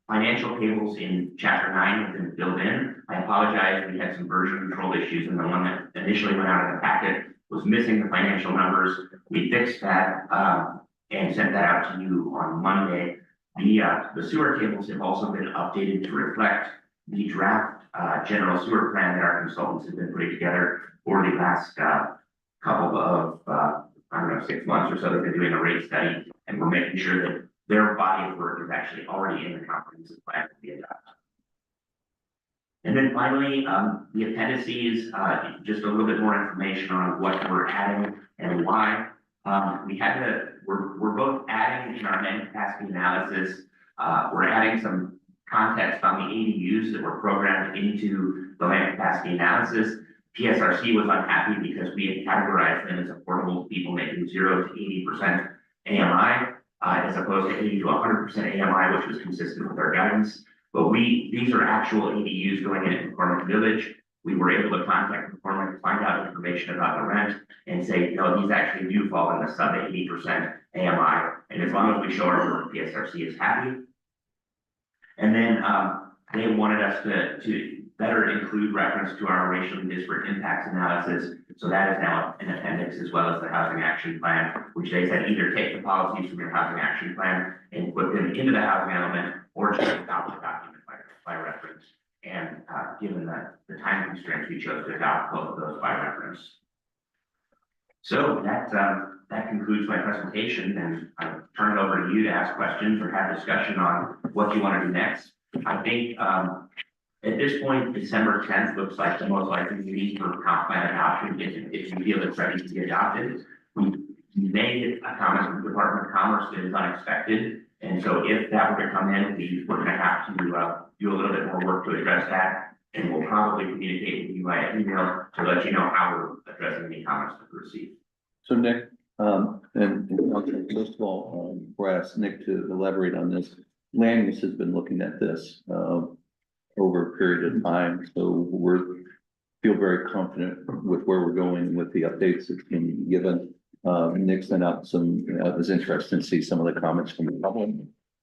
financial tables in Chapter 9 have been filled in. I apologize, we had some version control issues, and the one that initially went out of the packet was missing the financial numbers. We fixed that and sent that out to you on Monday. The sewer tables have also been updated to reflect the draft general sewer plan that our consultants have been putting together for the last couple of, 6 months or so. They've been doing a rate study, and we're making sure that their body of work is actually already in the comprehensive plan to be adopted. And then finally, the appendices, just a little bit more information on what we're adding and why. We're both adding in our land capacity analysis, we're adding some context on the ADUs that were programmed into the land capacity analysis. PSRC was unhappy because we had categorized them as affordable to people making 0 to 80% AMI, as opposed to 80 to 100% AMI, which was consistent with our guidance. But these are actual ADUs going in at McCormick Village. We were able to contact McCormick to find out information about the rent and say, no, these actually do fall in the sub 80% AMI. And as long as we show our work, PSRC is happy. And then they wanted us to better include reference to our racially disparate impacts analysis. So that is now an appendix, as well as the housing action plan, which they said either take the policies from your housing action plan and put them into the housing element, or just adopt the document by reference. And given the time constraints, we chose to adopt both of those by reference. So that concludes my presentation, and I'll turn it over to you to ask questions or have discussion on what you want to do next. I think at this point, December 10th looks like the most likely meeting for comp plan adoption if you feel it's ready to be adopted. We may get a comment from the Department of Commerce that is unexpected. And so if that were to come in, we're going to have to do a little bit more work to address that. And we'll probably communicate with you via email to let you know how we're addressing any comments that we receive. So Nick, and first of all, we'll ask Nick to elaborate on this. Land use has been looking at this over a period of time, so feel very confident with where we're going with the updates that's been given. Nick sent out some, it was interesting to see some of the comments from the public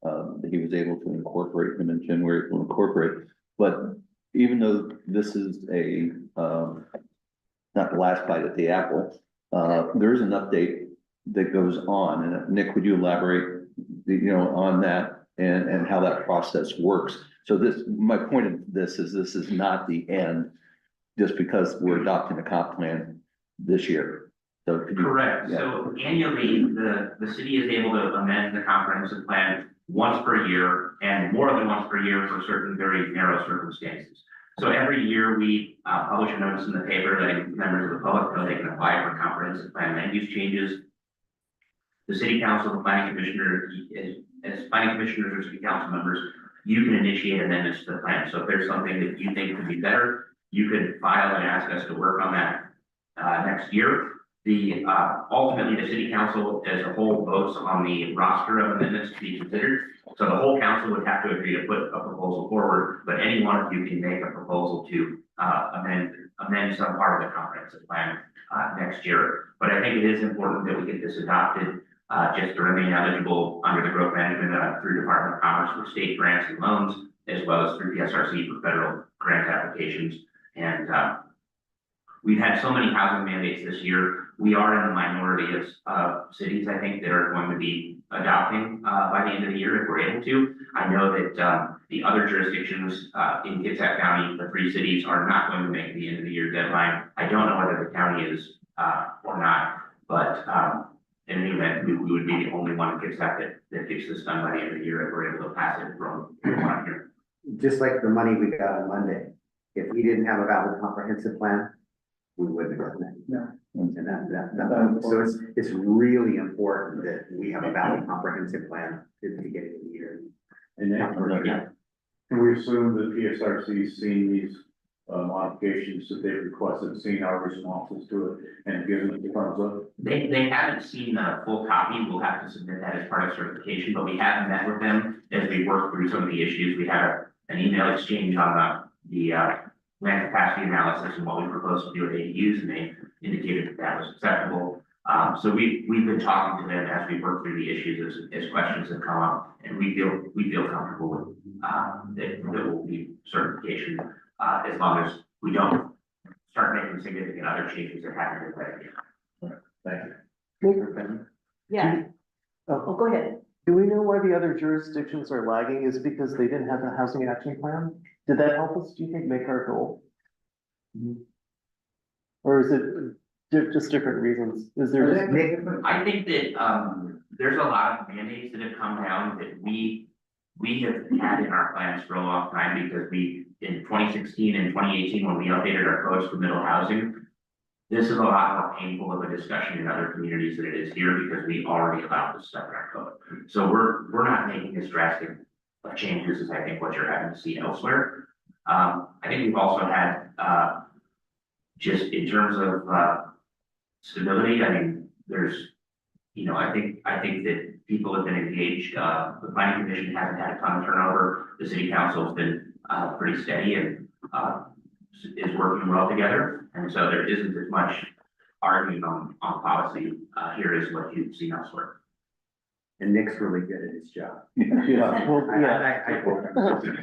that he was able to incorporate them and Jen were able to incorporate. But even though this is not the last bite at the apple, there is an update that goes on. And Nick, would you elaborate, on that and how that process works? So my point of this is not the end, just because we're adopting a comp plan this year. So could you? Correct, Yeah. so annually, the city is able to amend the comprehensive plan once per year and more than once per year for certain very narrow circumstances. So every year we publish a notice in the paper letting members of the public know they can apply for comprehensive plan land use changes. The city council, the planning commissioner, as planning commissioners or city council members, you can initiate amendments to the plan. So if there's something that you think could be better, you could file and ask us to work on that next year. Ultimately, the city council as a whole votes on the roster of amendments to be considered. So the whole council would have to agree to put a proposal forward, but any one of you can make a proposal to amend some part of the comprehensive plan next year. But I think it is important that we get this adopted just to remain eligible under the growth management through Department of Commerce for state grants and loans, as well as through the SRC for federal grant applications. And we've had so many housing mandates this year. We are in the minority of cities, I think, that are going to be adopting by the end of the year if we're able to. I know that the other jurisdictions in Kitsap County, the 3 cities, are not going to make the end of the year deadline. I don't know whether the county is or not, but in any event, we would be the only one in Kitsap that gets this done by the end of the year if we're able to pass it from here. Just like the money we got on Monday, if we didn't have a valid comprehensive plan, we wouldn't have gotten it. No. And so it's really important that we have a valid comprehensive plan at the beginning of the year. And can we assume that PSRC's seen these modifications that they've requested, seen our responses to it, and given it the thumbs up? They haven't seen a full copy. We'll have to submit that as part of certification, but we have met with them as we work through some of the issues. We had an email exchange on the land capacity analysis and what we proposed to do with ADUs, and they indicated that that was acceptable. So we've been talking to them as we work through the issues as questions have come up, and we feel comfortable with that will be certification as long as we don't start making significant other changes that happen in that. Thank you. Yeah, oh, go ahead. Do we know why the other jurisdictions are lagging? Is it because they didn't have a housing action plan? Did that help us, do you think, make our goal? Or is it just different reasons? Is there just? I think that there's a lot of mandates that have come down that we have had in our plans for a long time, because in 2016 and 2018, when we updated our codes for middle housing, this is a lot more painful of a discussion in other communities than it is here, because we already allowed this stuff in our code. So we're not making as drastic of changes as I think what you're having to see elsewhere. I think we've also had just in terms of stability, I mean, there's, I think that people have been engaged. The planning commission hasn't had a ton of turnover. The city council has been pretty steady and is working well together. And so there isn't as much arguing on policy here as what you've seen elsewhere. And Nick's really good at his job. Yeah, well, yeah.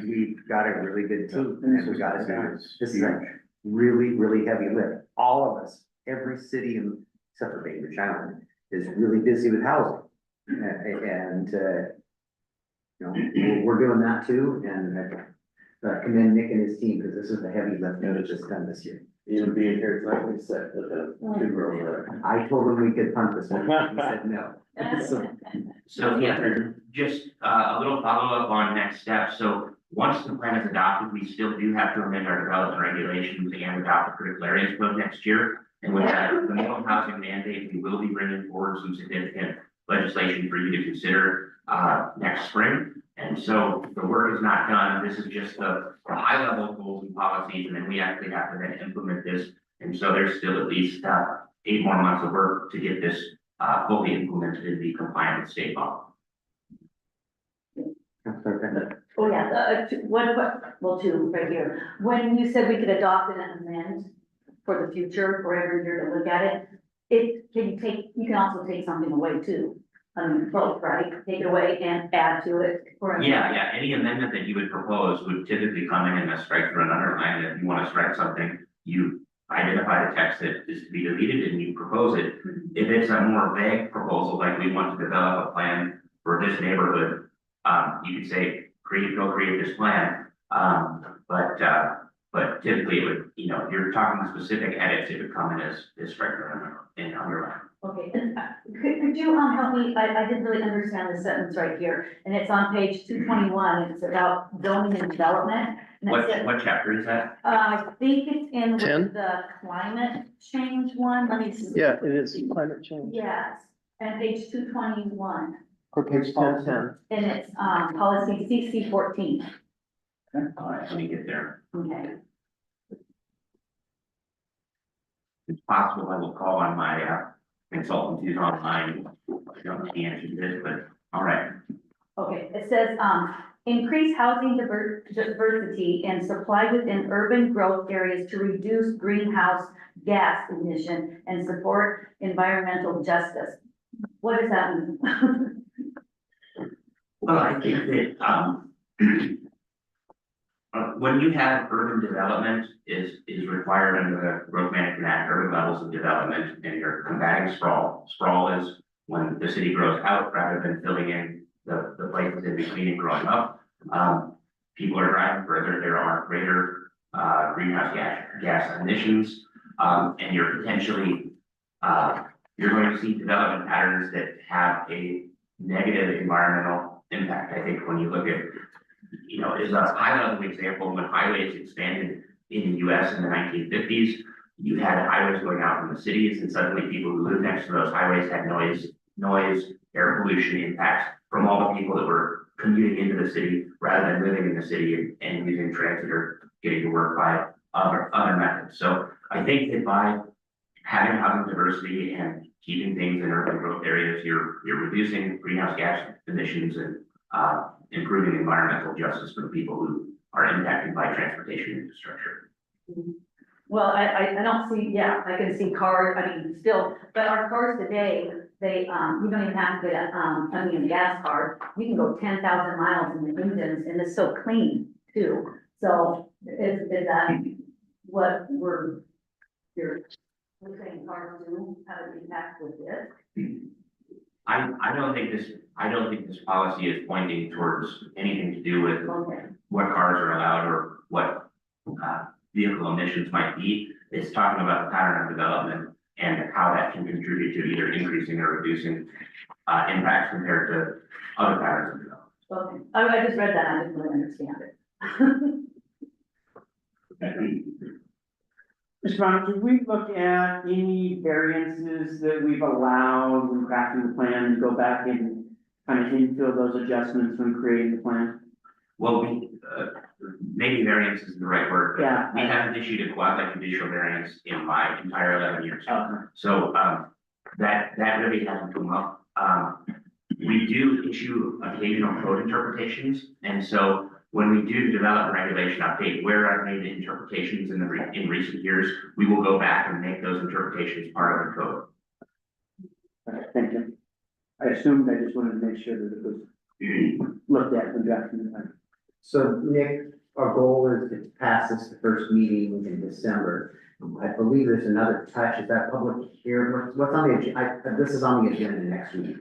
We've got a really good team, and we got it done. This is a really, really heavy lift. All of us, every city except for Bainbridge Island is really busy with housing. And we're doing that too, and commend Nick and his team, because this is the heavy lift that was just done this year. Even being here tonight, we said that the 2 girls there. I told him we could punt this one, he said no. So yeah, just a little follow-up on next steps. So once the plan is adopted, we still do have to amend our development regulations and adopt the critical areas code next year. And with that, the minimum housing mandate, we will be bringing forward some significant legislation for you to consider next spring. And so the work is not done. This is just the high level goals and policies, and then we actually have to then implement this. And so there's still at least 8 more months of work to get this fully implemented and be compliant with state law. Oh, yeah, two right here. When you said we could adopt and amend for the future, for every year to look at it, you can also take something away too. Both, right? Take it away and add to it. Yeah, any amendment that you would propose would typically come in a strike through an underline. If you want to strike something, you identify the text that is to be deleted and you propose it. If it's a more vague proposal, like we want to develop a plan for this neighborhood, you could say, go create this plan. But But typically it would, you know, if you're talking specific edits, it would come in as striker and underline. Okay, and could you, help me, I didn't really understand the sentence right here, and it's on page 221. It's about zoning and development. And it says- What chapter is that? I think it's in 10? with the climate change one, let me see. Yeah, it is climate change. Yes, and page 221, Or page 1010. and it's, policy CC 14. All right, let me get there. Okay, It's possible I will call on my consultant who's online. I don't know the answer to this, but all right. okay, it says, increase housing diversity and supply within urban growth areas to reduce greenhouse gas emission and support environmental justice. What does that mean? Well, I think that, when you have urban development is required under the Growth Management Act, urban levels of development, and you're combating sprawl. Sprawl is when the city grows out rather than filling in the places in between and growing up. People are driving further, there are greater, greenhouse gas emissions, and you're potentially, you're going to see development patterns that have a negative environmental impact. I think when you look at, you know, is a high-level example, when highways expanded in the US in the 1950s, you had highways going out from the cities, and suddenly people who lived next to those highways had noise, air pollution impacts from all the people that were commuting into the city rather than living in the city and using transit or getting to work by other methods. So I think that by having housing diversity and keeping things in urban growth areas, you're reducing greenhouse gas emissions and improving environmental justice for the people who are impacted by transportation infrastructure. Well, I don't see, yeah, I can see cars, I mean, still, but our cars today, they, you don't even have to get a gas car. You can go 10,000 miles in the engines and it's so clean too. So is that what you're saying cars do have an impact with this? I don't think this policy is pointing towards anything to do with Okay, what cars are allowed or what vehicle emissions might be. It's talking about the pattern of development and how that can contribute to either increasing or reducing impacts compared to other patterns of development. okay. I just read that, I didn't really understand it. Mr. Brown, did we look at any variances that we've allowed when crafting the plan to go back and kind of infill those adjustments when creating the plan? Well, maybe variance isn't the right word, but Yeah. we haven't issued a quasi-judicial variance in my entire 11 years. Okay. So, that really hasn't come up. We do issue occasional code interpretations, and so when we do the development regulation update, where I've made interpretations in recent years, we will go back and make those interpretations part of the code. Okay, thank you. I assumed, I just wanted to make sure that it was looked at when drafting the plan. So Nick, our goal is to pass this the first meeting in December. I believe there's another touch, is that public here, what's on the agenda? This is on the agenda next week.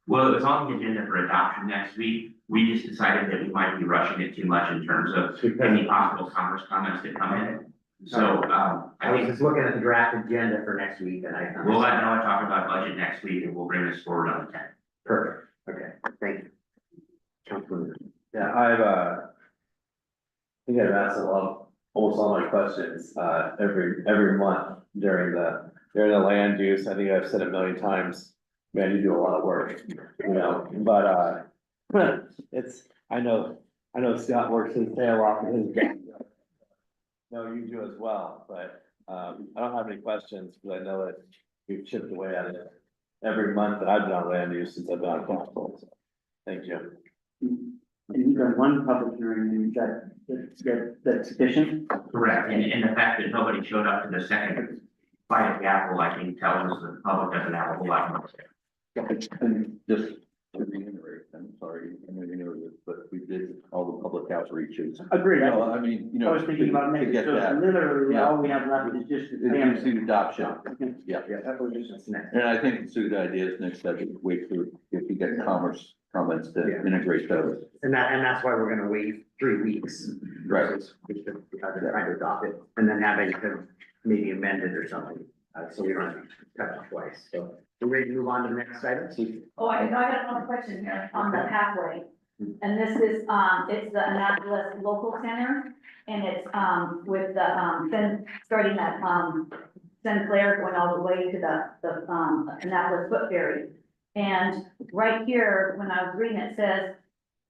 Well, it was on the agenda for adoption next week. We just decided that we might be rushing it too much in terms of any possible Congress comments that come in. So, I was just looking at the draft agenda for next week and I. we'll let Noah talk about budget next week and we'll bring this forward on the 10th. Perfect, okay, thank you. Councilman. Yeah, I think I've asked almost all my questions, every month during the land use. I think I've said 1,000,000 times, man, you do a lot of work, you know, but, I know Scott works his tail off in his job. No, you do as well, but, I don't have any questions, because I know that we've chipped away at it every month that I've been on land use since I've been on council, so, thank you. And you've done one public hearing, and that's sufficient? Correct, and the fact that nobody showed up to the second bite of the apple, I think tells us that the public doesn't have a whole lot more to say. Just to reiterate, I'm sorry, I know you know this, but we did all the public outreaches. Agreed. You know, I mean, you I know. was thinking about to making, get so that, literally, yeah. all we have left is just the It's family. the adoption, yeah. Yeah, that was just next. And I think it's a good idea, is next step, is wait for, if you get commerce comments to Yeah. integrate those. And that's why we're gonna wait 3 weeks. Right. Versus because they're trying to adopt it and then having to maybe amend it or something. So we don't have to touch it twice. So we're ready to move on to the next item. Oh, I got another question here on the pathway. And this is, it's the Annapolis Local Center, and it's, with the, starting at, Sinclair going all the way to the Annapolis Foot Ferry. And right here, when I was reading, it says,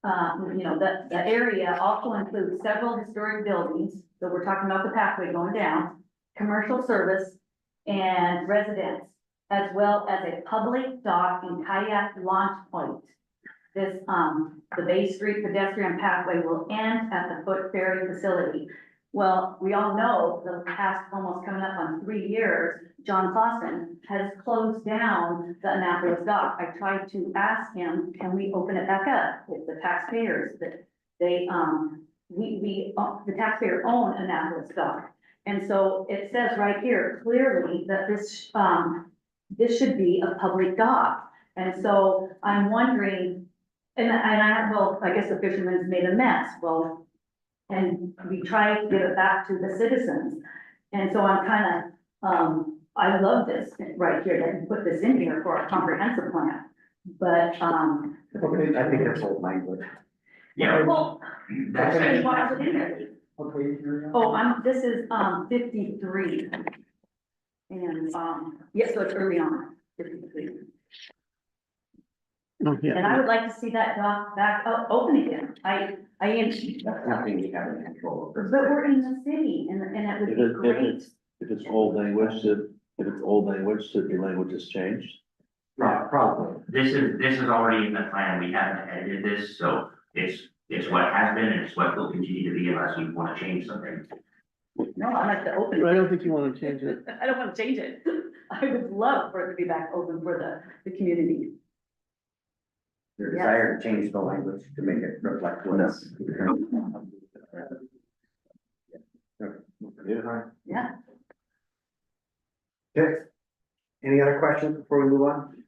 you know, the area also includes several historic buildings. So we're talking about the pathway going down, commercial service and residence, as well as a public dock and kayak launch point. This, the Bay Street pedestrian pathway will end at the Foot Ferry facility. Well, we all know the past almost coming up on 3 years, John Clausen has closed down the Annapolis dock. I tried to ask him, can we open it back up with the taxpayers that they, the taxpayer own Annapolis dock. And so it says right here clearly that this should be a public dock. And so I'm wondering, well, I guess the fisherman's made a mess. Well, and we try to give it back to the citizens. And so I'm kind of, I love this right here, that you put this in here for a comprehensive plan. But, I think that's old language. Yeah, well, that's okay, it. why is it in there? Oh, this is, 53. And, yeah, so it's early on, 53. Oh, yeah. And I would like to see that dock back open again. I am, That's nothing we have in control but of. we're in the city and it would If be it, if great. it's, if it's old language, should the language has changed? Probably. This is already in the plan, we haven't edited this, so it's what has been, and it's what will continue to be unless we want to change something. No, I like to open I it. don't think you wanna change it. I don't want to change it. I would love for it to be back open for the community. Their desire to change the language to make it reflect what's. Yeah. Okay. Any other questions before we move on?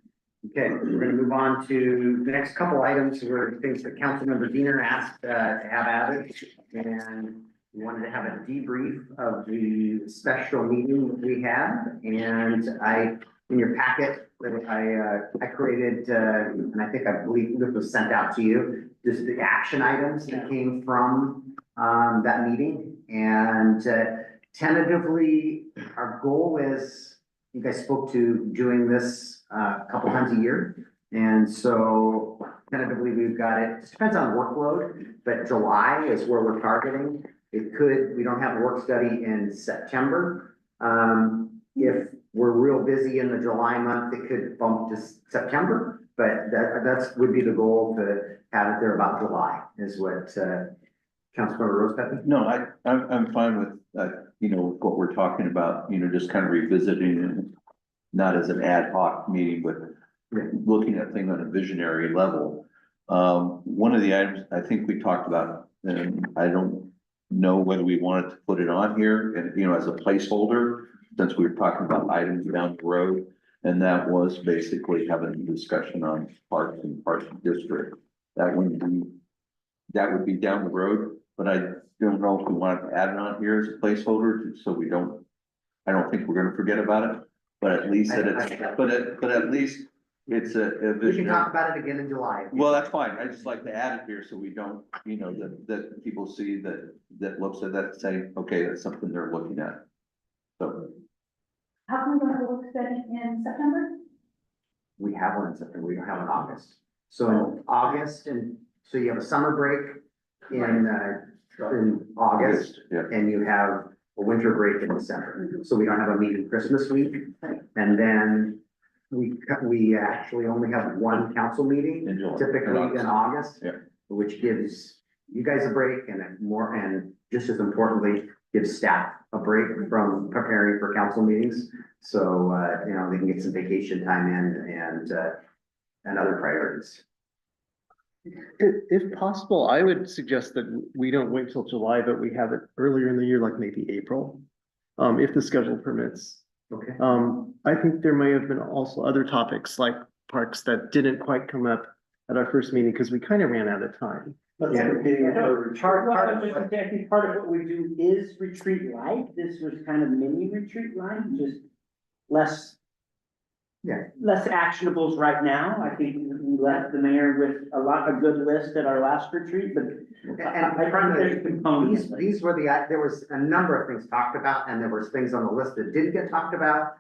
Okay, we're gonna move on to the next couple items were things that Councilmember Diener asked to have added. And we wanted to have a debrief of the special meeting that we had. And in your packet, I created, and I believe this was sent out to you, just the action items that came from that meeting. And tentatively, our goal is, you guys spoke to doing this a couple times a year. And so tentatively, we've got it, just depends on workload, but July is where we're targeting. We don't have a work study in September. If we're real busy in the July month, it could bump to September, but that's would be the goal, to have it there about July, is what Councilmember Rosepepe? No, I'm fine with, you know, what we're talking about, you know, just kind of revisiting it. Not as an ad hoc meeting, but looking at things on a visionary level. One of the items I think we talked about, and I don't know whether we wanted to put it on here and, you know, as a placeholder, since we were talking about items down the road. And that was basically having a discussion on parks and parks district. That would be down the road, but I don't know if we wanted to add it on here as a placeholder, so I don't think we're gonna forget about it. But at least that at least it's a We can vision. talk about it again in July. Well, that's fine. I just like to add it here so we don't, you know, that people see that looks at that and say, okay, that's something they're looking at. So. How come we don't have a work study in September? We have one in September, we don't have in August. So in August, and so you have a summer break in August, Yeah. and you have a winter break in December. So we don't have a meeting Christmas week. And then we actually only have one council meeting In July. typically in August. Yeah. Which gives you guys a break and just as importantly, gives staff a break from preparing for council meetings. So, you know, they can get some vacation time in and other priorities. If possible, I would suggest that we don't wait till July, but we have it earlier in the year, like maybe April. If the schedule permits. Okay. I think there may have been also other topics like parks that didn't quite come up at our first meeting because we kind of ran out of time. Let's Yeah. continue with our retreat. Well, I think part of what we do is retreat light. This was kind of mini retreat light, just less. Yeah. Less actionables right now. I think we left the mayor with a good list at our last retreat, but I think there's components. These were there was a number of things talked about, and there was things on the list that didn't get talked about.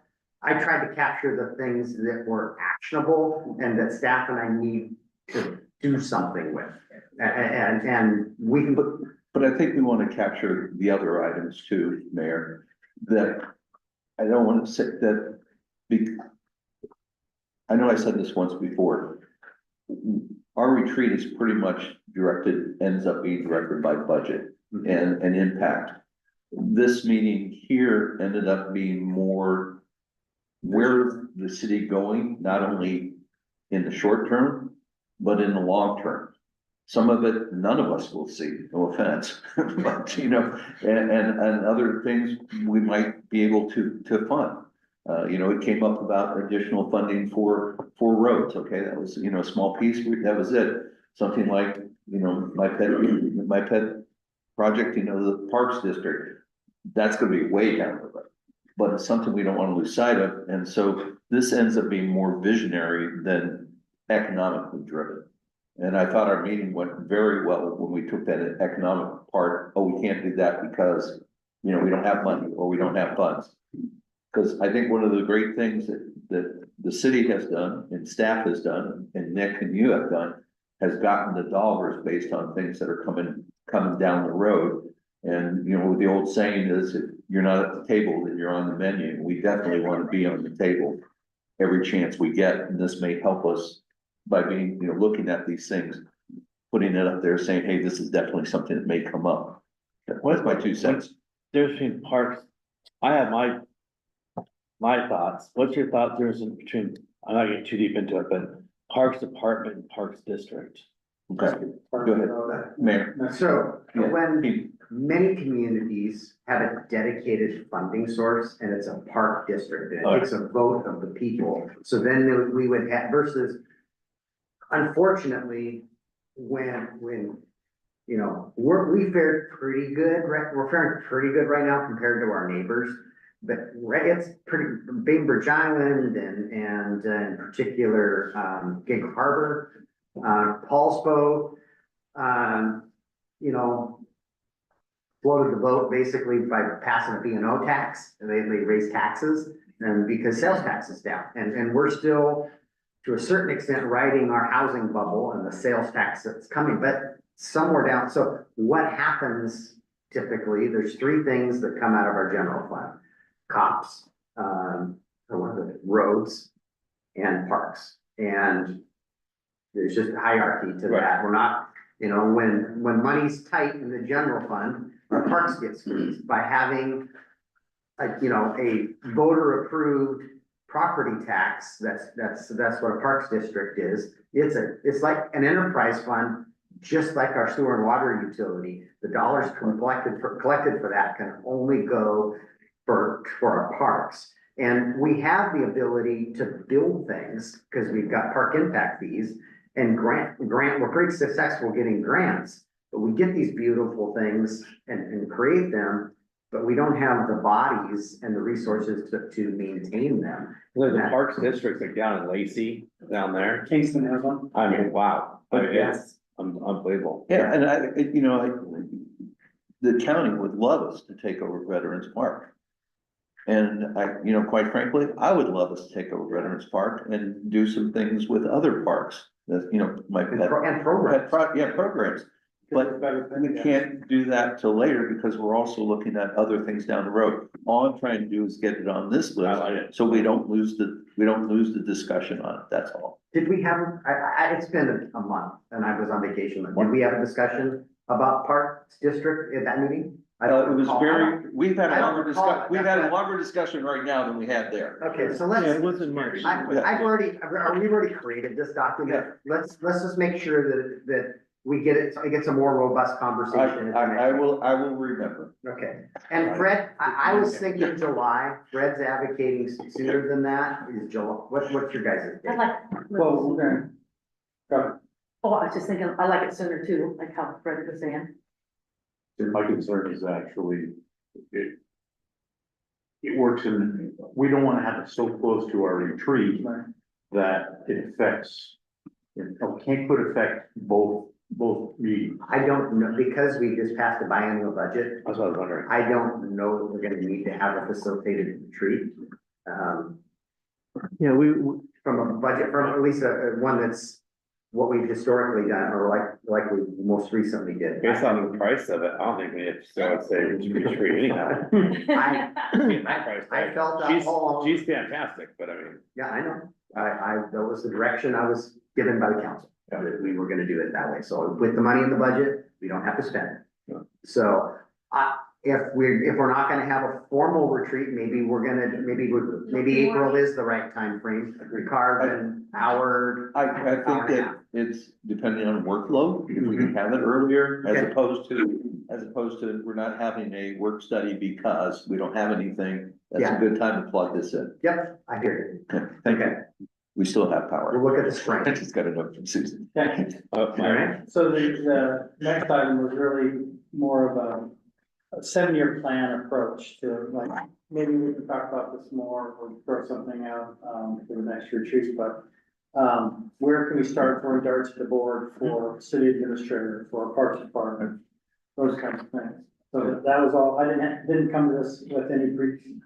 I tried to capture the things that were actionable and that staff and I need to do something with. And we can put, But I think we want to capture the other items too, Mayor, that I don't want to say that I know I said this once before. Our retreat is pretty much ends up being directed by budget and impact. This meeting here ended up being more where the city going, not only in the short term, but in the long term. Some of it, none of us will see, no offense, but and other things we might be able to fund. It came up about additional funding for roads, okay, that was, a small piece, that was it. Something like, my pet project, the Parks District, that's gonna be way down the road. But it's something we don't wanna lose sight of, and so this ends up being more visionary than economically driven. And I thought our meeting went very well when we took that economic part, we can't do that because, we don't have money or we don't have funds. Because I think one of the great things that the city has done and staff has done, and Nick and you have done, has gotten the dollars based on things that are coming down the road. And, the old saying is, if you're not at the table, then you're on the menu. We definitely want to be on the table every chance we get, and this may help us by being, looking at these things, putting it up there, saying, hey, this is definitely something that may come up. What's my 2 cents? There's between parks, I have my thoughts. What's your thought between, I'm not getting too deep into it, but Parks Department and Parks District? Okay, go ahead, Mayor. so Yeah. when many communities have a dedicated funding source and it's a park district, and it takes a vote of the people. So then we would have versus, unfortunately, when we fared pretty good, right? We're faring pretty good right now compared to our neighbors. But it's pretty, Bainbridge Island and in particular, Gig Harbor, Paulsbo, floated the boat basically by passing a B&O tax. They raised taxes and because sales tax is down. And we're still, to a certain extent, riding our housing bubble and the sales tax that's coming, but somewhere down. So what happens typically, there's 3 things that come out of our general fund. Cops, roads and parks. And there's just a hierarchy to that. We're not, when money's tight in the general fund, our parks get squeezed by having a voter approved property tax. That's what a parks district is. It's like an enterprise fund, just like our sewer and water utility. The dollars collected for that can only go for our parks. And we have the ability to build things because we've got park impact fees and we're pretty successful getting grants, but we get these beautiful things and create them, but we don't have the bodies and the resources to maintain them. There's a Parks District like down in Lacey, down there. Kingston has one. I mean, wow, it's unbelievable. Yeah, and the county would love us to take over Veterans Park. And quite frankly, I would love us to take over Veterans Park and do some things with other parks that, And programs. programs. But we can't do that till later because we're also looking at other things down the road. All I'm trying to do is get it on this list, so we don't lose the discussion on it, that's all. Did we have, it's been a month and I was on vacation. Did we have a discussion about Parks District at that meeting? I don't It was recall- very, we've had I a don't longer recall discuss, it. we've That's had a why- longer discussion right now than we had there. Okay, so Yeah, it let's, wasn't much. I've already, we've already created this document. Let's just make sure that we get it, it gets a more robust conversation. I will remember. Okay, and Fred, I was thinking July, Fred's advocating sooner than that, is July, what's your guys' I date? like. Well, we're gonna, Oh, I was just thinking, I like it sooner too, like how Fred was saying. My concern is actually, it. It works in, we don't wanna have it so close to our retreat that it affects. Can't put affect both meetings. I don't know, because we just passed a biennial budget, That's what I was wondering. I don't know that we're gonna need to have a facilitated retreat. Yeah, we, From a budget, from at least one that's what we've historically done, or like we most recently did. Based on the price of it, I don't think we have to go and say retreat anyhow. I, That price I tag. felt that all along. She's fantastic, but I mean, Yeah, I know. That was the direction I was given by the council, that we were gonna do it that way. So with the money in the budget, we don't have to spend it. So, if we're not gonna have a formal retreat, maybe April is the right time frame. We carve an hour. I think hour and a that half. it's depending on workload, if we can have it earlier, as Okay. opposed to, we're not having a work study because we don't have anything. That's Yeah. a good time to plug this in. Yep, I hear Thank Okay. you. We still have you. power. We'll look at the spring. I just got a note from Susan. All right. so the next item was really more of a 7-year plan approach to like, maybe we can talk about this more, or throw something out, for the next retreat, but where can we start throwing darts at the board for city administrator, for parks department, those kinds of things. So that was all, I didn't come to this with any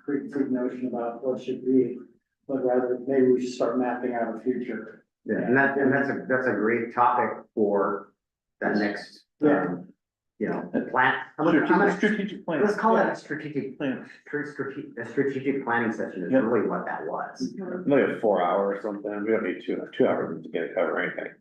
preconceived notion about what should be, but rather maybe we should start mapping out a future. Yeah, and that's a great topic for that next, plan. Strategic plan. Let's call it a strategic plan. A strategic planning session is Yeah. really what that was. maybe a 4 hour or something, we don't need 2 hours to get to cover anything.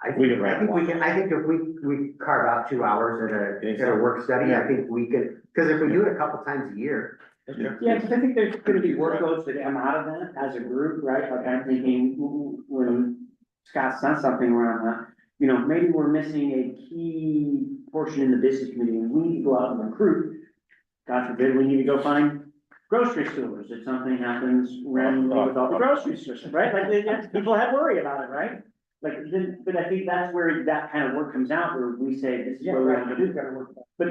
I We think, can wrap I think if we carve out 2 hours Think at so? a work study, I think we could, because if we do it a couple times a year. Yeah, because I think there's gonna be workloads that come out of that as a group, right? Like I'm thinking, when Scott said something around that, maybe we're missing a key portion in the business community, and we need to go out and recruit. God forbid, we need to go find grocery stores if something happens randomly with all the grocery stores, right? Like, people have worry about it, right? Like, but I think that's where that kind of work comes out, where we say, this is what we want to do. But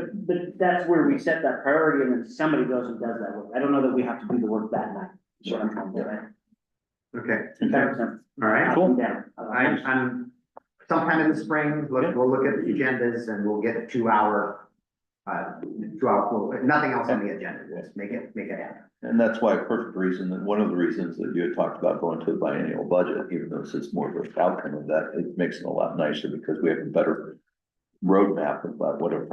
that's where we set that priority, and then somebody goes and does that work. I don't know that we have to do the work that night. Is what I'm trying to say. Okay, Okay. all right. Cool. I'm sometime in the spring, we'll look at the agendas and we'll get a 2 hour. Nothing else on the agenda, just make it happen. And that's why a perfect reason, that one of the reasons that you had talked about going to a biennial budget, even though it's more of an outcome of that, it makes it a lot nicer because we have a better roadmap about what our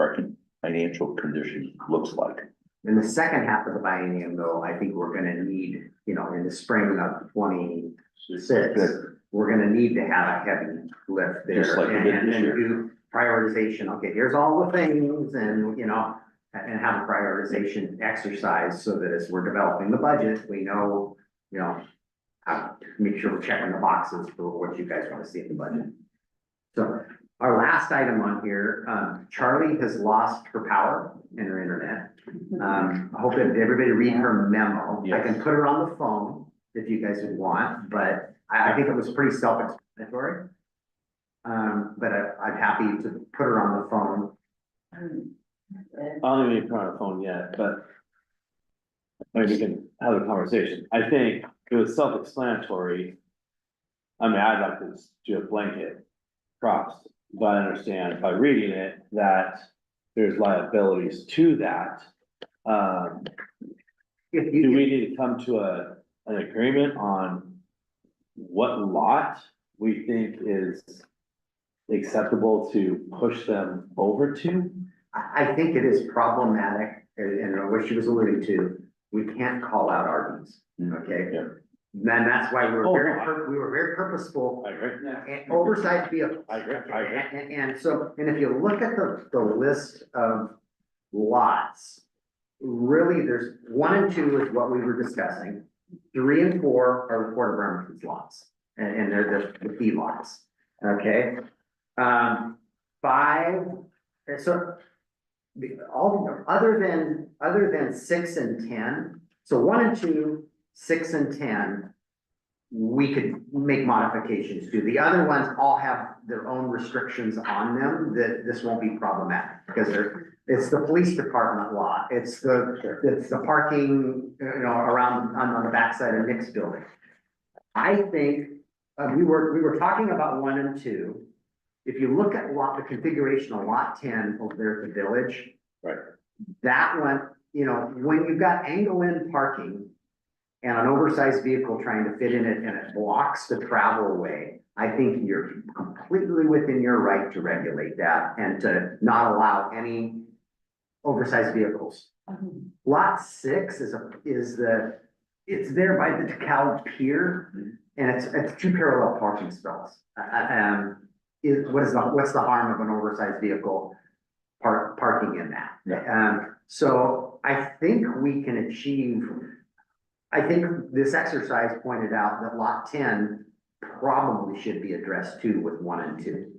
financial condition looks like. In the second half of the biennium, though, I think we're gonna need, in the spring of 26, we're gonna need to have a heavy lift there. Just like we did and this year. do prioritization. Okay, here's all the things and, and have a prioritization exercise so that as we're developing the budget, we know, how to make sure we're checking the boxes for what you guys want to see in the budget. So our last item on here, Charlie has lost her power and her internet. I hope that everybody read her memo. I can put her on the phone if you guys would want, but I think it was pretty self-explanatory. But I'm happy to put her on the phone. I don't even put on the phone yet, but maybe we can have a conversation. I think it was self-explanatory. I mean, I'd like to just do a blanket cross, but I understand by reading it that there's liabilities to that. If Do you, we need to come to an agreement on what lot we think is acceptable to push them over to? I think it is problematic, and what she was alluding to, we can't call out RVs, okay? Yeah. Then that's why we were Oh, very, no, we were very purposeful, I agree. and oversized vehicles. I agree. And so, and if you look at the list of lots, really, there's 1 and 2 is what we were discussing. 3 and 4 are the Port of Bremerton's lots, and they're the fee lots, okay? 5, so other than 6 and 10, so 1 and 2, 6 and 10, we could make modifications to. The other ones all have their own restrictions on them that this won't be problematic, because it's the police department lot, it's the parking, around, on the backside of Nick's building. I think, we were talking about 1 and 2. If you look at the configuration of lot 10 over there at the village. Right. That one, when you've got angle-in parking and an oversized vehicle trying to fit in it and it blocks the travel way, I think you're completely within your right to regulate that and to not allow any oversized vehicles. Lot 6 it's there by the DeKalb Pier, and it's 2 parallel parking stalls. What's the harm of an oversized vehicle parking in that? So I think we can achieve. I think this exercise pointed out that lot 10 probably should be addressed too with 1 and 2.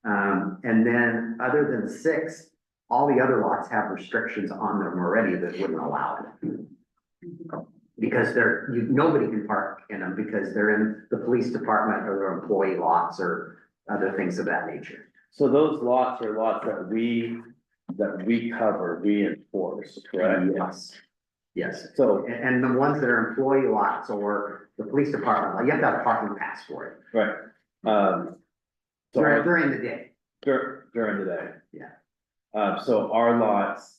And then other than 6, all the other lots have restrictions on them already that wouldn't allow it. Because nobody can park in them because they're in the police department or their employee lots or other things of that nature. So those lots are lots that we cover, we enforce, correct? Yes. Yes. So, And the ones that are employee lots or the police department, you have to have a parking pass for it right, so during the day. during the day. Yeah. So our lots,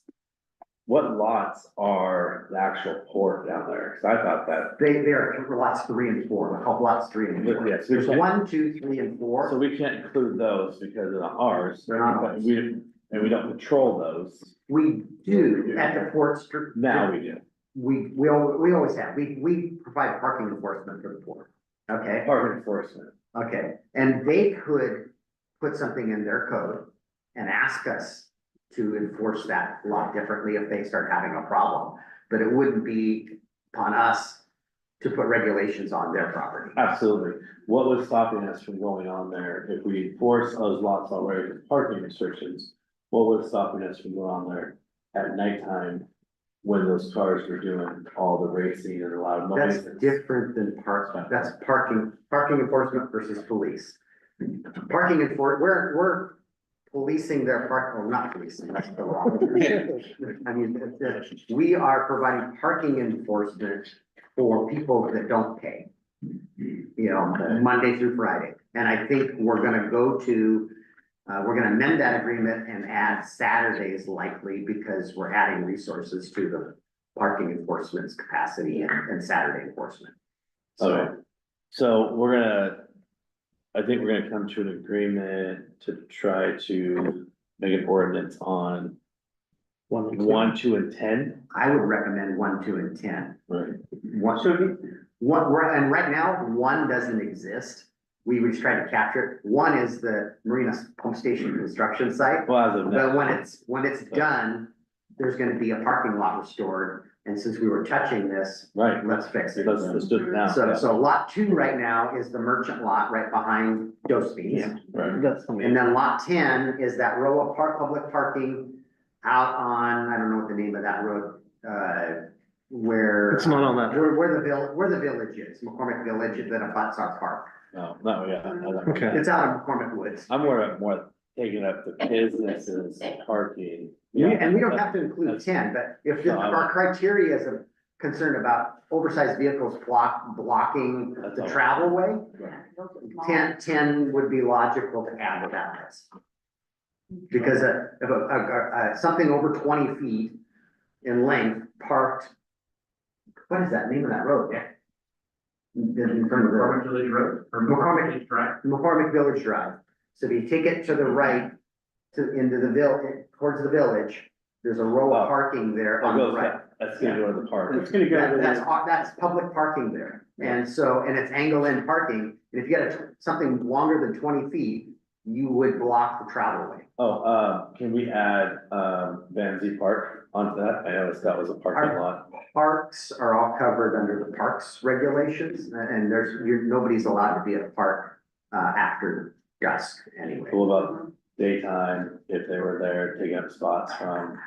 what lots are the actual port down there? Cause I thought that, They are lots 3 and 4, they're called lots 3 and 4. Yes, There's okay. 1, 2, 3, and 4. so we can't include those because of the ours. They're not but ours. we don't control those. We do at the port. Now we do. We always have. We provide parking enforcement for the port. Okay, Park enforcement. okay. And they could put something in their code and ask us to enforce that a lot differently if they start having a problem. But it wouldn't be upon us to put regulations on their property. Absolutely. What was stopping us from going on there? If we enforce those lots already with parking restrictions, what was stopping us from going on there at nighttime when those cars were doing all the racing and a lot of That's noise? different than that's parking enforcement versus police. Parking we're policing their well, not policing, that's the wrong. I mean, we are providing parking enforcement for people that don't pay. Monday through Friday. And I think we're gonna we're gonna amend that agreement and add Saturdays likely because we're adding resources to the parking enforcement's capacity and Saturday enforcement. Okay, so I think we're gonna come to an agreement to try to make an ordinance on 1, 2, and 10. I would recommend 1, 2, and 10. Right. And right now, 1 doesn't exist. We just tried to capture it. 1 is the Marina Pump Station construction site. Well, as of But now, when it's done, there's gonna be a parking lot restored. And since we were touching this, right, let's fix it. let's do it now. So lot 2 right now is the merchant lot right behind Josephine's. Right, That's And then lot 10 is that row of public parking out on, I don't know what the name of that road, where. It's not on that. Where the village is, McCormick Village, that abuts our park. no, yeah. Okay. It's out of McCormick Woods. I'm more taking up the businesses, parking. And we don't have to include That's- 10, but if No, I our criteria is a concern about oversized vehicles blocking That's the all. travel way, Yeah, those are small. 10 would be logical to add to that list. Because if something over 20 feet in length parked, what is that name of that road? Yeah. In front of the McCormick Village Road or McCormick. Village Drive. McCormick Village Drive. So if you take it to the right into the towards the village, there's a row of parking there on the right. That's gonna go to the park. It's gonna go to That's public parking there. And so, and it's angle in parking. And if you got something longer than 20 feet, you would block the travel lane. Can we add, Van Z Park onto that? I noticed that was a parking lot. Parks are all covered under the parks regulations, and nobody's allowed to be at a park, after dusk anyway. What about daytime, if they were there taking up spots from?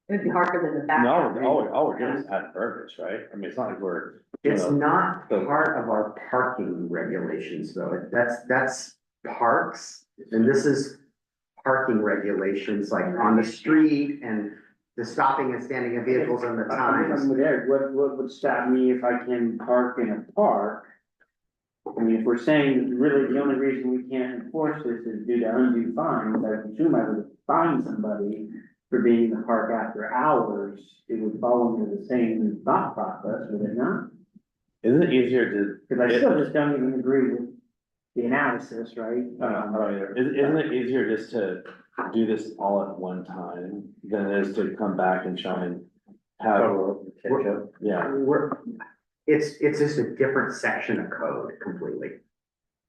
It'd be harder than the back. All we're doing is add burgers, right? I mean, it's not like we're. you It's know, not so- part of our parking regulations, though. That's parks, and this is parking regulations, like on the street and the stopping and standing of vehicles and the times. I'm with Eric. What would stop me if I can park in a park? I mean, if we're saying that really the only reason we can't enforce this is due to undue fines, I presume I would fine somebody for being in the park after hours, it would fall into the same thought process, would it not? Isn't it easier to? Because I still just don't even agree with the analysis, right? I don't either. Isn't it easier just to do this all at one time than it is to come back and try and have, yeah. It's just a different section of code completely.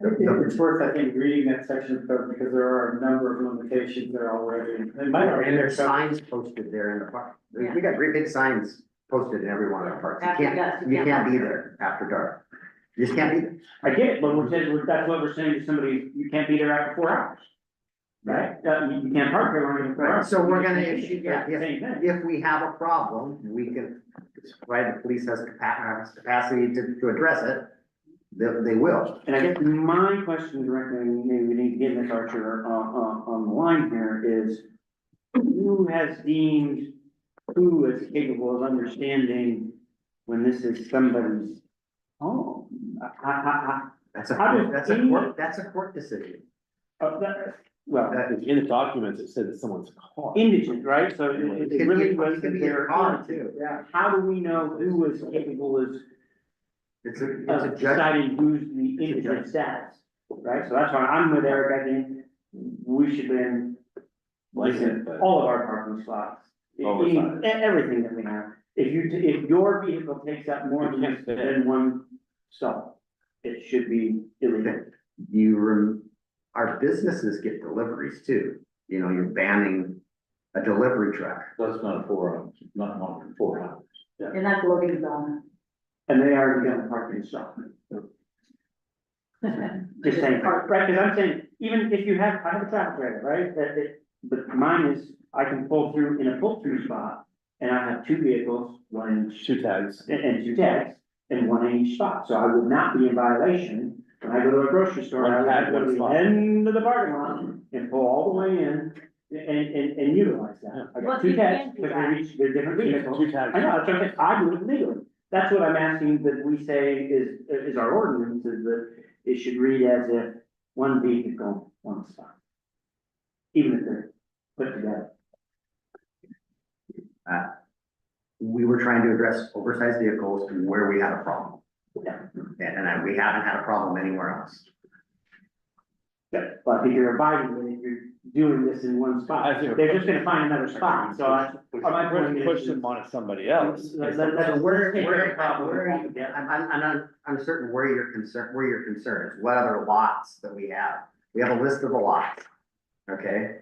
It's worth, I think, reading that section of code because there are a number of limitations there already. They might already And there's have covered- signs posted there in the park. We got great big signs posted in every one of our parks. After dusk, You can't be there after dark. You just can't be there. I get it, but that's what we're saying to somebody, you can't be there after 4 hours. Right? You can't park there longer than 4 hours. So we're gonna issue, yeah, Same thing. if we have a problem, we can, right, the police has capacity to address it, they will. And I guess my question directly, and maybe we need to get Ms. Archer on the line here is, who has deemed who is capable of understanding when this is somebody's home? That's a, How does that's a court decision. Well, In the documents, it said it's someone's car. indigent, right? So it really was It could be a their car too. Yeah. How do we know who is capable It's a of judge. deciding who's the It's a indigent judge. status? Right? So that's why I'm with Eric, I think we should then License, but- all of our parking slots. Oversized. Everything that we have. If your vehicle takes up more You can't fit it. than one stall, it should be illegal. Our businesses get deliveries too. You know, you're banning a delivery truck. That's not 4 hours, not more than 4 hours. And that's loading zone. And they already got a parking stall. Just saying, right, because I'm saying, even if you have, I have a traffic trailer, right, but mine is, I can pull through in a pull-through spot, and I have 2 vehicles, one in each, 2 tags. and 2 tags, and 1 in each spot, so I would not be in violation. When I go to a grocery store, I would have to go to the end of the parking lot and pull all the way in and utilize that. I Well, got 2 you tags, can't do because that. they're different vehicles. 2 tags. I know, that's what I'm saying, I do it legally. That's what I'm asking that we say is our ordinance, is that it should read as if 1 vehicle, 1 spot. Even if they're put together. We were trying to address oversized vehicles where we had a problem. Yeah. And we haven't had a problem anywhere else. Yeah, but if you're abiding with it, you're doing this in 1 spot, I think- they're just gonna find another spot, so my point is. Push them onto somebody else. That's So where the problem. I'm uncertain where your concern is, what other lots that we have. We have a list of the lots, okay?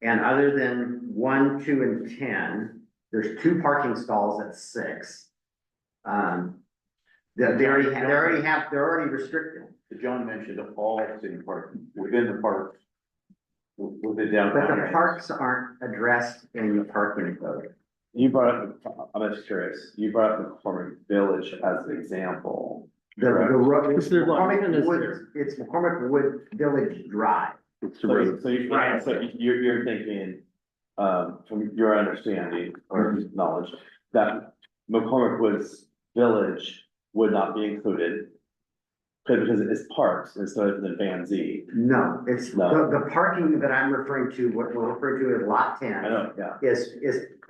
And other than 1, 2, and 10, there's 2 parking stalls at 6. They're already restricted. John mentioned all city parking within the parks. With the But downtown. the parks aren't addressed in the parking code. You brought up, I'm just curious, you brought up McCormick Village as an example. The road, Is there lot 10 is McCormick there? Woods, it's McCormick Wood Village Drive. So you're thinking, from your understanding or knowledge, that McCormick Woods Village would not be included. Because it's parks instead of the Van Z. No, it's No. the parking that I'm referring to, what we're referring to as lot 10. I know, yeah, Is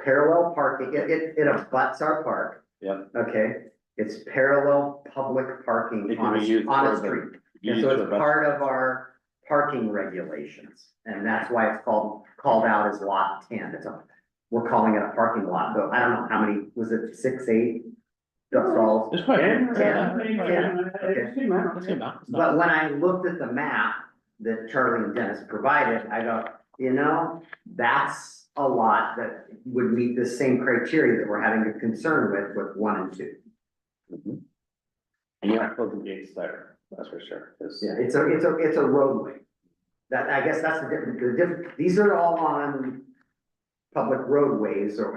parallel parking, it abuts our park. yeah. Okay, it's parallel public parking It can on be used a for the- street. you And use so for it's the- part of our parking regulations, and that's why it's called out as lot 10. We're calling it a parking lot, but I don't know how many, was it 6, 8 stalls? It's quite. Yeah. It's good amount. That's good amount. But when I looked at the map, that Charlie and Dennis provided, I go, you know, that's a lot that would meet the same criteria that we're having a concern with 1 and 2. And you're not closing gates there, that's for sure. 'Cause- Yeah, it's a roadway. That, I guess that's the difference, these are all on public roadways or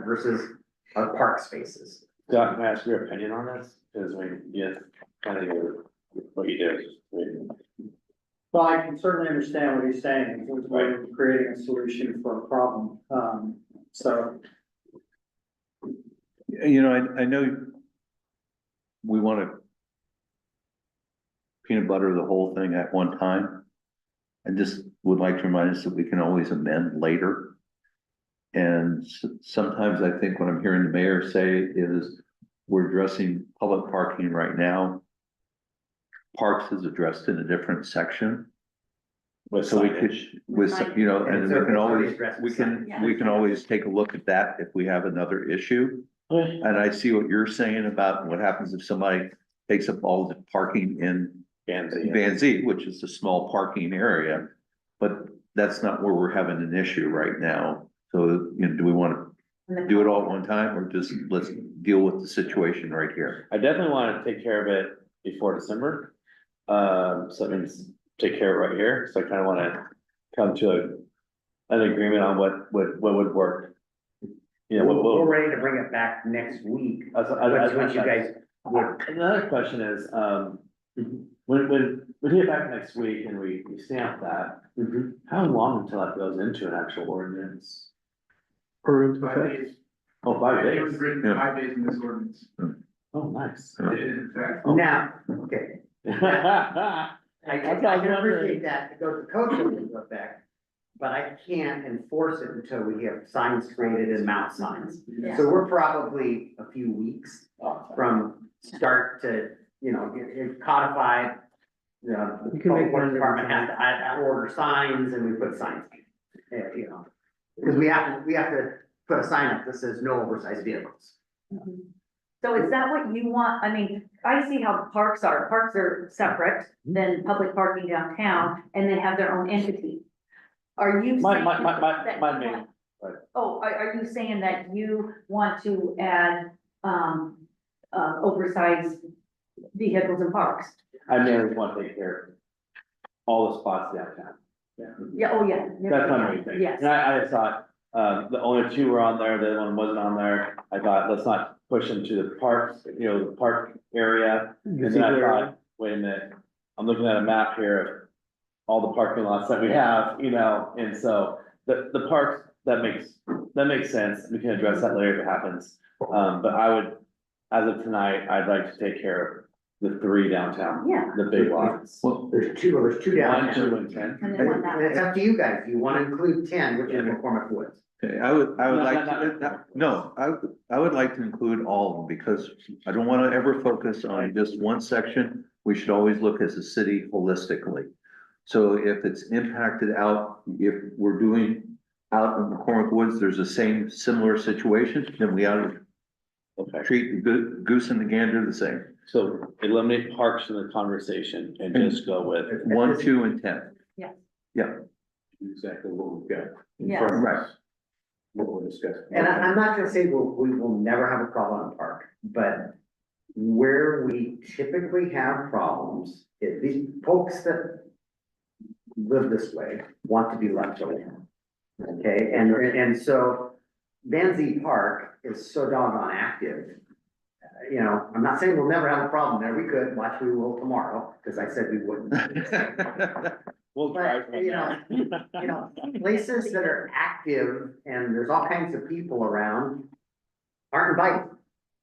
versus park spaces. Doc, can I ask your opinion on this? Cause we, yeah, kind of what you do. Well, I can certainly understand what he's saying, we're creating a solution for a problem, so. You know, I know we wanna peanut butter the whole thing at one time. I just would like to remind us that we can always amend later. And sometimes I think what I'm hearing the mayor say is we're addressing public parking right now. Parks is addressed in a different section. With So we could, signage. with, you know, and we can always, we Yeah. can always take a look at that if we have another issue. And I see what you're saying about what happens if somebody takes up all the parking in Van Zee, which is a small parking area. But that's not where we're having an issue right now. So, you know, do we want to do it all at one time or just let's deal with the situation right here? I definitely wanna take care of it before December. So that means take care of it right here, so I kinda wanna come to an agreement on what would work. Yeah, We're ready to bring it back next week. What you guys would. Another question is, when we get back next week and we stamp that, how long until that goes into an actual ordinance? Or into 5 effect? days. Oh, 5 It was days. written Yeah. 5 days in this ordinance. Oh, nice. In fact, Now, okay, I That's can what I was wondering. appreciate that, it goes, the code goes into effect, but I can't enforce it until we have signs created and mount signs. Yeah. So we're probably a few weeks from start to, you know, get codified. You know, the You can make public works one department every has to order signs and we put signs, you know. Because we have to put a sign up that says no oversized vehicles. So is that what you want? I mean, I see how parks are separate than public parking downtown and then have their own entity. Are you My saying that you main, want- right. Oh, are you saying that you want to add, oversized vehicles in parks? I mainly want to take care of all the spots downtown. Yeah, oh, yeah. That's my main thing. Yes. And I thought, the only two were on there, the other one wasn't on there. I thought, let's not push them to the parks, you know, the park area. And then I thought, wait a minute, I'm looking at a map here of all the parking lots that we have, you know, and so the parks, that makes sense. We can address that later if it happens. But I would, as of tonight, I'd like to take care of the 3 downtown. Yeah. The big lots. Well, There's two down 1, 2, and 10. And then one And it's up to you guys, you wanna include 10, which is McCormick Woods. okay, I would No, like, no. no, I would like to include all of them because I don't wanna ever focus on just one section. We should always look as a city holistically. So if it's impacted out, if we're doing out in McCormick Woods, there's the same similar situation, then we ought to Okay, treat the goose and the gander the same. so eliminate parks from the conversation and just go with. 1, 2, and 10. Yes. Yeah, exactly what we've got. in Yes. front of us, right. What we're discussing. And I'm not gonna say we will never have a problem in park, but where we typically have problems, is these folks that live this way want to be left alone. Okay, and so Van Zee Park is so doggone active. You know, I'm not saying we'll never have a problem there, we could, watch, we will tomorrow, because I said we wouldn't. We'll try. But, you know, places that are active and there's all kinds of people around aren't invited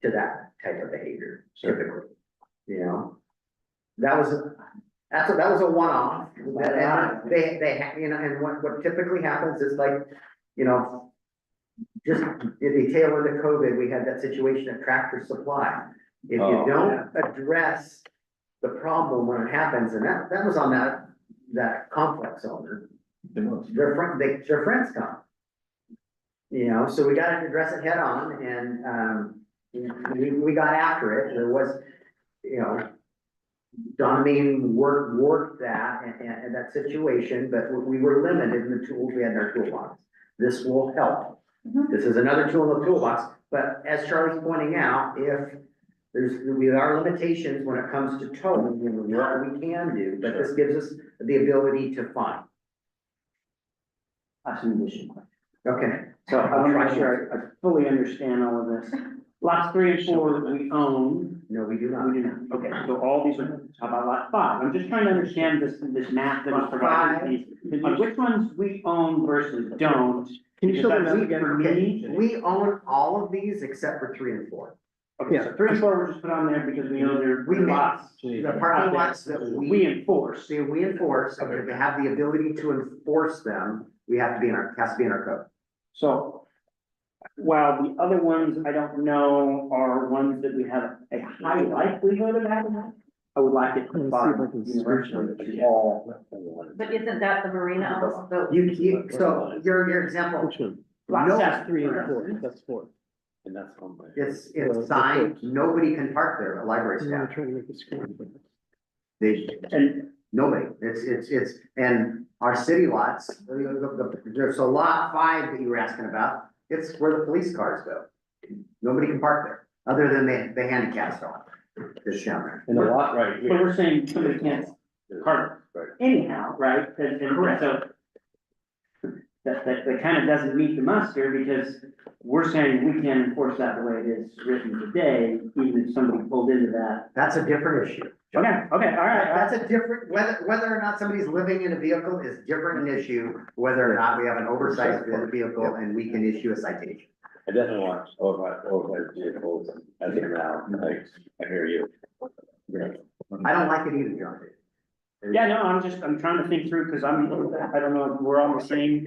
to that type of behavior typically, you know? That was a one-off, and you know, and what typically happens is like, you know, just at the tail end of COVID, we had that situation at Tractor Supply. If Oh, you don't address the problem when it happens, and that was on that complex owner, their friends come. You know, so we gotta address it head on and, we got after it. There was, you know, Don Mean worked that and that situation, but we were limited in the tools we had in our toolbox. This will help. Mhm. This is another tool in the toolbox, but as Charlie's pointing out, if we are limitations when it comes to towing and what we can do, but this gives us the ability to find. That's an additional question. Okay. So I want to make sure I fully understand all of this. Lots 3 and 4 that we own, No, we do not. we do not. Okay, so all these are, how about lot 5? I'm just trying to understand this math that was provided. On which ones we own versus don't. Can you show the Because map that's again? for me. We own all of these except for 3 and 4. Okay, so 3 and 4 were just put on there because we own their We lots. The parking lots that We enforce. we enforce, and if they have the ability to enforce them, we have to be in our, has to be in our code. So while the other ones I don't know are ones that we have a high likelihood of having, I would like it to Let me see if bottom I can universally search to all. But isn't that the marina also? So your example, Which one? Lot No, 7. 3 and 4, that's 4. And that's on my. it's signed, nobody can park there, a library I'm staff. trying to make a screen. They, And nobody, and our city lots, there's a lot 5 that you were asking about, it's where the police cars go. Nobody can park there, other than the handicap stall, that's down there. And a lot right but here. we're saying somebody can't park Right. anyhow, right? And so that kind of doesn't meet the muster because we're saying we can't enforce that the way it is written today, even if somebody pulled into that. That's a different issue. Okay, all right. That's a different, whether or not somebody's living in a vehicle is different an issue, whether or not we have an oversized vehicle and we can issue a citation. I definitely want overhead vehicles as of now, like, I hear you. I don't like it either, John. Yeah, no, I'm trying to think through, because I don't know if we're on the same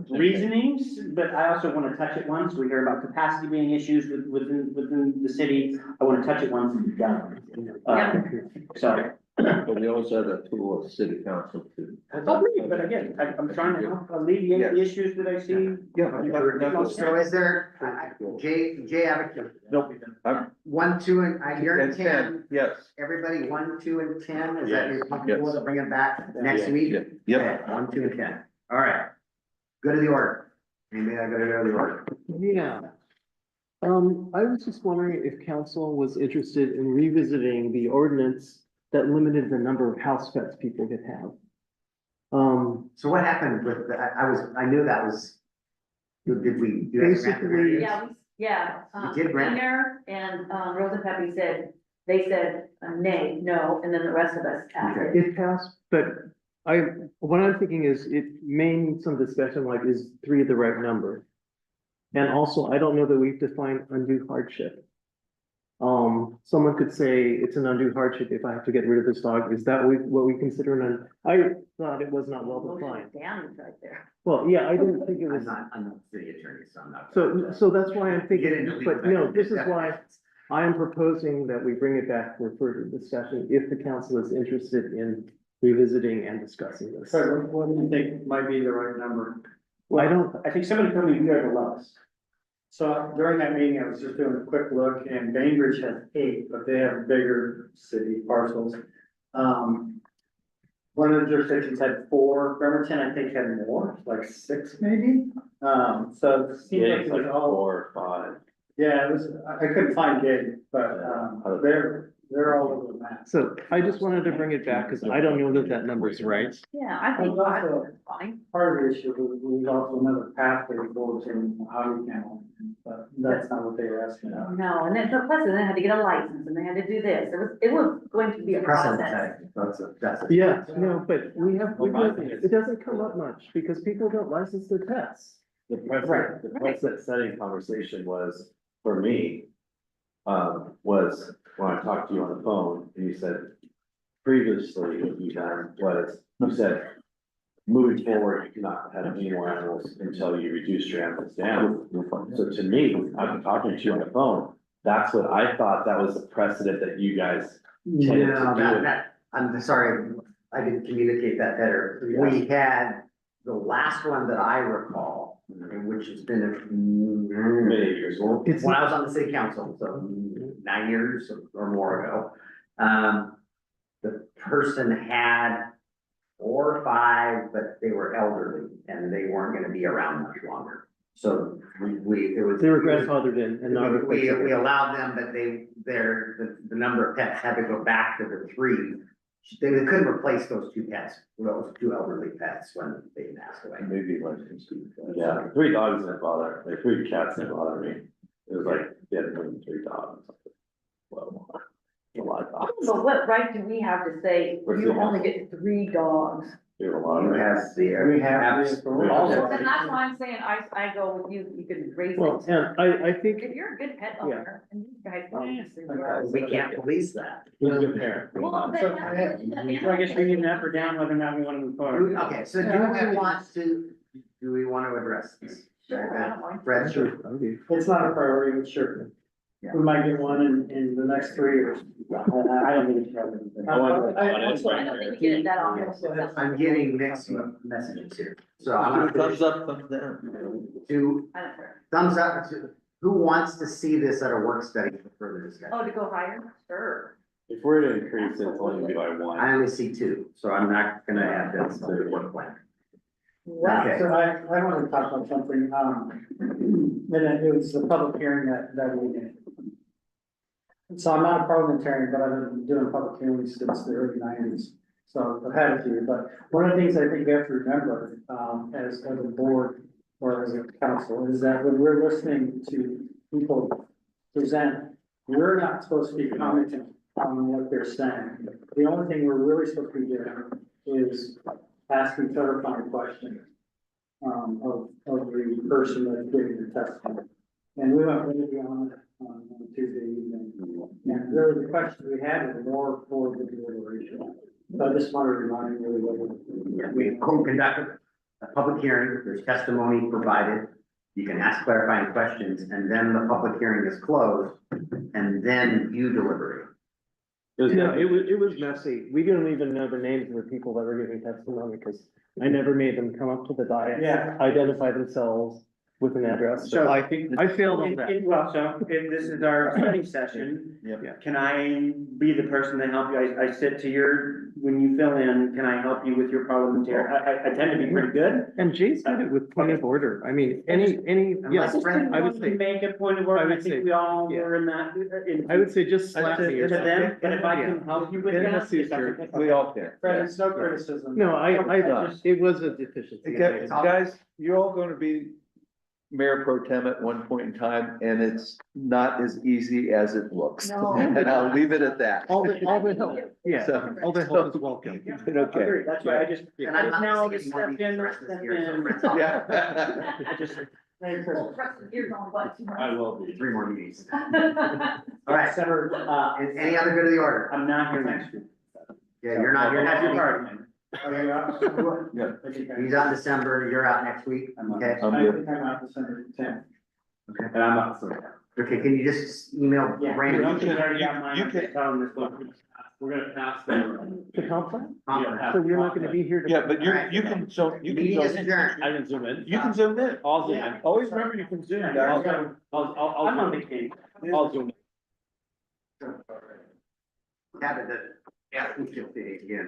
reasonings, but I also want to touch it once. We hear about capacity being issues within the city. I want to touch it once and be done. So, But we also have a tool of city council too. but again, I'm trying to help alleviate the issues that I see. So is there, Jay Abbott, I'm- 1, 2, and you're And at 10. Yes. Everybody, 1, 2, and 10, is that you're comfortable Yes. to bring it back next week? Yep. Okay, 1, 2, and 10. All right. Go to the order. Anybody got to go to the order? Yeah. I was just wondering if council was interested in revisiting the ordinance that limited the number of house pets people could have. So what happened with, I knew that was, did we? do that Basically- Yeah, You did grant it? Wiener and, Rosa Pepe said, they said, nay, no, and then the rest of us acted. It passed, but what I'm thinking is it may need some discussion, like, is 3 the right number? And also, I don't know that we've defined undue hardship. Someone could say it's an undue hardship if I have to get rid of this dog. Is that what we consider I thought it was not well defined. Damage right there. Well, yeah, I didn't think it was. I'm not city attorney, so I'm not. So that's why I'm Get thinking, into legal but no, this is definitions. why I am proposing that we bring it back for further discussion if the council is interested in revisiting and discussing this. So what do you think might be the right number? I don't, I think somebody told me we are the lowest. So during that meeting, I was just doing a quick look and Bainbridge has 8, but they have bigger city parcels. One of the jurisdictions had 4, Bremerton, I think, had more, like 6 maybe. So it seems like it was all, 4 or 5. yeah, it was, I couldn't find Gabe, but, they're all over the map. so I just wanted to bring it back because I don't know that that number is right. Yeah, I think Also- that's fine. Part of the issue was also another pathway towards in Howard County, but that's not what they were asking about. No, and then, plus, and they had to get a license, and they had to do this, it was going to be a Precedent process. setting. That's a. Yeah, no, but we have, Well, my thing is- it doesn't come up much because people don't license their pets. The precedent setting conversation was, for me, was when I talked to you on the phone, and you said, previously, what you done was, you said, moving forward, you cannot have any more animals until you reduce your animals down. So to me, I've been talking to you on the phone, that's what I thought, that was the precedent that you guys tended No, to do. I'm sorry, I didn't communicate that better. We had the last one that I recall, which has been Many years old. It's, when I was on the city council, so 9 years or more ago. The person had 4 or 5, but they were elderly and they weren't gonna be around much longer. So it was. They were grandfathered in and not We replaced. allowed them, but the number of pets had to go back to the 3. They couldn't replace those 2 pets, those 2 elderly pets when they passed away. Maybe like. Yeah, 3 dogs didn't bother, like 3 cats didn't bother me. It was like, yeah, more than 3 dogs. Well, a lot of dogs. So what right do we have to say, What's you the- only get 3 dogs? We have a lot You of. have the. We have the apps- Also- And that's why I'm saying, I go with you, you can raise Well, it. and I think If you're a good pet owner, and these guys obviously We are. can't police that. he's a good parent. Well, then So that's- So I guess we need an up or down whether or not we wanna move forward. Okay, so do we want to address this? Sure, I don't mind. Fred, sure. It's not a priority, but sure. Yeah. We might get one in the next 3 years. I don't think it's relevant. I want- I don't think we get that on. I'm getting mixed messages here. So I'm Thumbs gonna up, thumbs down. do I don't care. thumbs up. Who wants to see this at a work study for further discussion? Oh, to go higher? Sure. If we're to increase it, it's only gonna be by 1. I only see 2, so I'm not gonna add this to the work plan. Wow. Okay. So I want to talk about something, and it was a public hearing that we did. So I'm not a parliamentarian, but I've been doing public hearings since the early 90s. So I've had a few, but one of the things I think we have to remember, as a board or as a council, is that when we're listening to people present, we're not supposed to be commenting on what they're saying. The only thing we're really supposed to be doing is asking clarifying questions of the person that's giving the testimony. And we went really beyond it on Tuesday evening. And really the questions we had were more for the deliberation. So I just want to remind you. Yeah, we conducted a public hearing, there's testimony provided. You can ask clarifying questions, and then the public hearing is closed, and then you deliberate. No, it was messy. We didn't even know the names of the people that were giving testimony because I never made them come up to the dais. Yeah. Identify themselves with an address. So I think I failed on that. Well, so if this is our study session, Yep. can I be the person to help you? I sit to your, when you fill in, can I help you with your parliamentary? I tend to be pretty good. And Jay's did it with plenty of order. I mean, any, yes, Unless Fred- I would say, Make a point of order, I and I would say, think we all yeah. were in that. I would say just slap me or To them, something. but if I can help you with Yeah. that. if that's okay. We all can. Fred, it's no criticism. No, it was a deficiency. Okay, guys, you're all gonna be mayor pro tem at one point in time, and it's not as easy as it looks. No. And I'll leave it at that. All the help, yeah, So- all the help is welcome. Okay. Agreed. That's why I just, And I'm not now getting just more stepped in, distresses stepped here, so in. Fred's all- Yeah. I just, Full press of ears on what? will be. 3 more meetings. All right, Severed, and any other good of the order? I'm not here next week. Yeah, you're not here That's next your week. party. Are you out? Yeah. He's out in December, you're out next week, okay? I'm I good. think I'm out December 10th. And I'm not, so. Okay, can you just email Yeah. Brandon? Duncan's already got mine. You I'm can- just telling this one. We're gonna pass them. The comp plan? Conference. So you're not gonna be here to. Yeah, but you can, so, you Meeting is can, adjourned. I can zoom in. you can zoom in. I'll zoom in. Always remember you can zoom, Yeah, guys. I'm on vacation. I'll zoom in. Yeah, but yeah, we feel the again.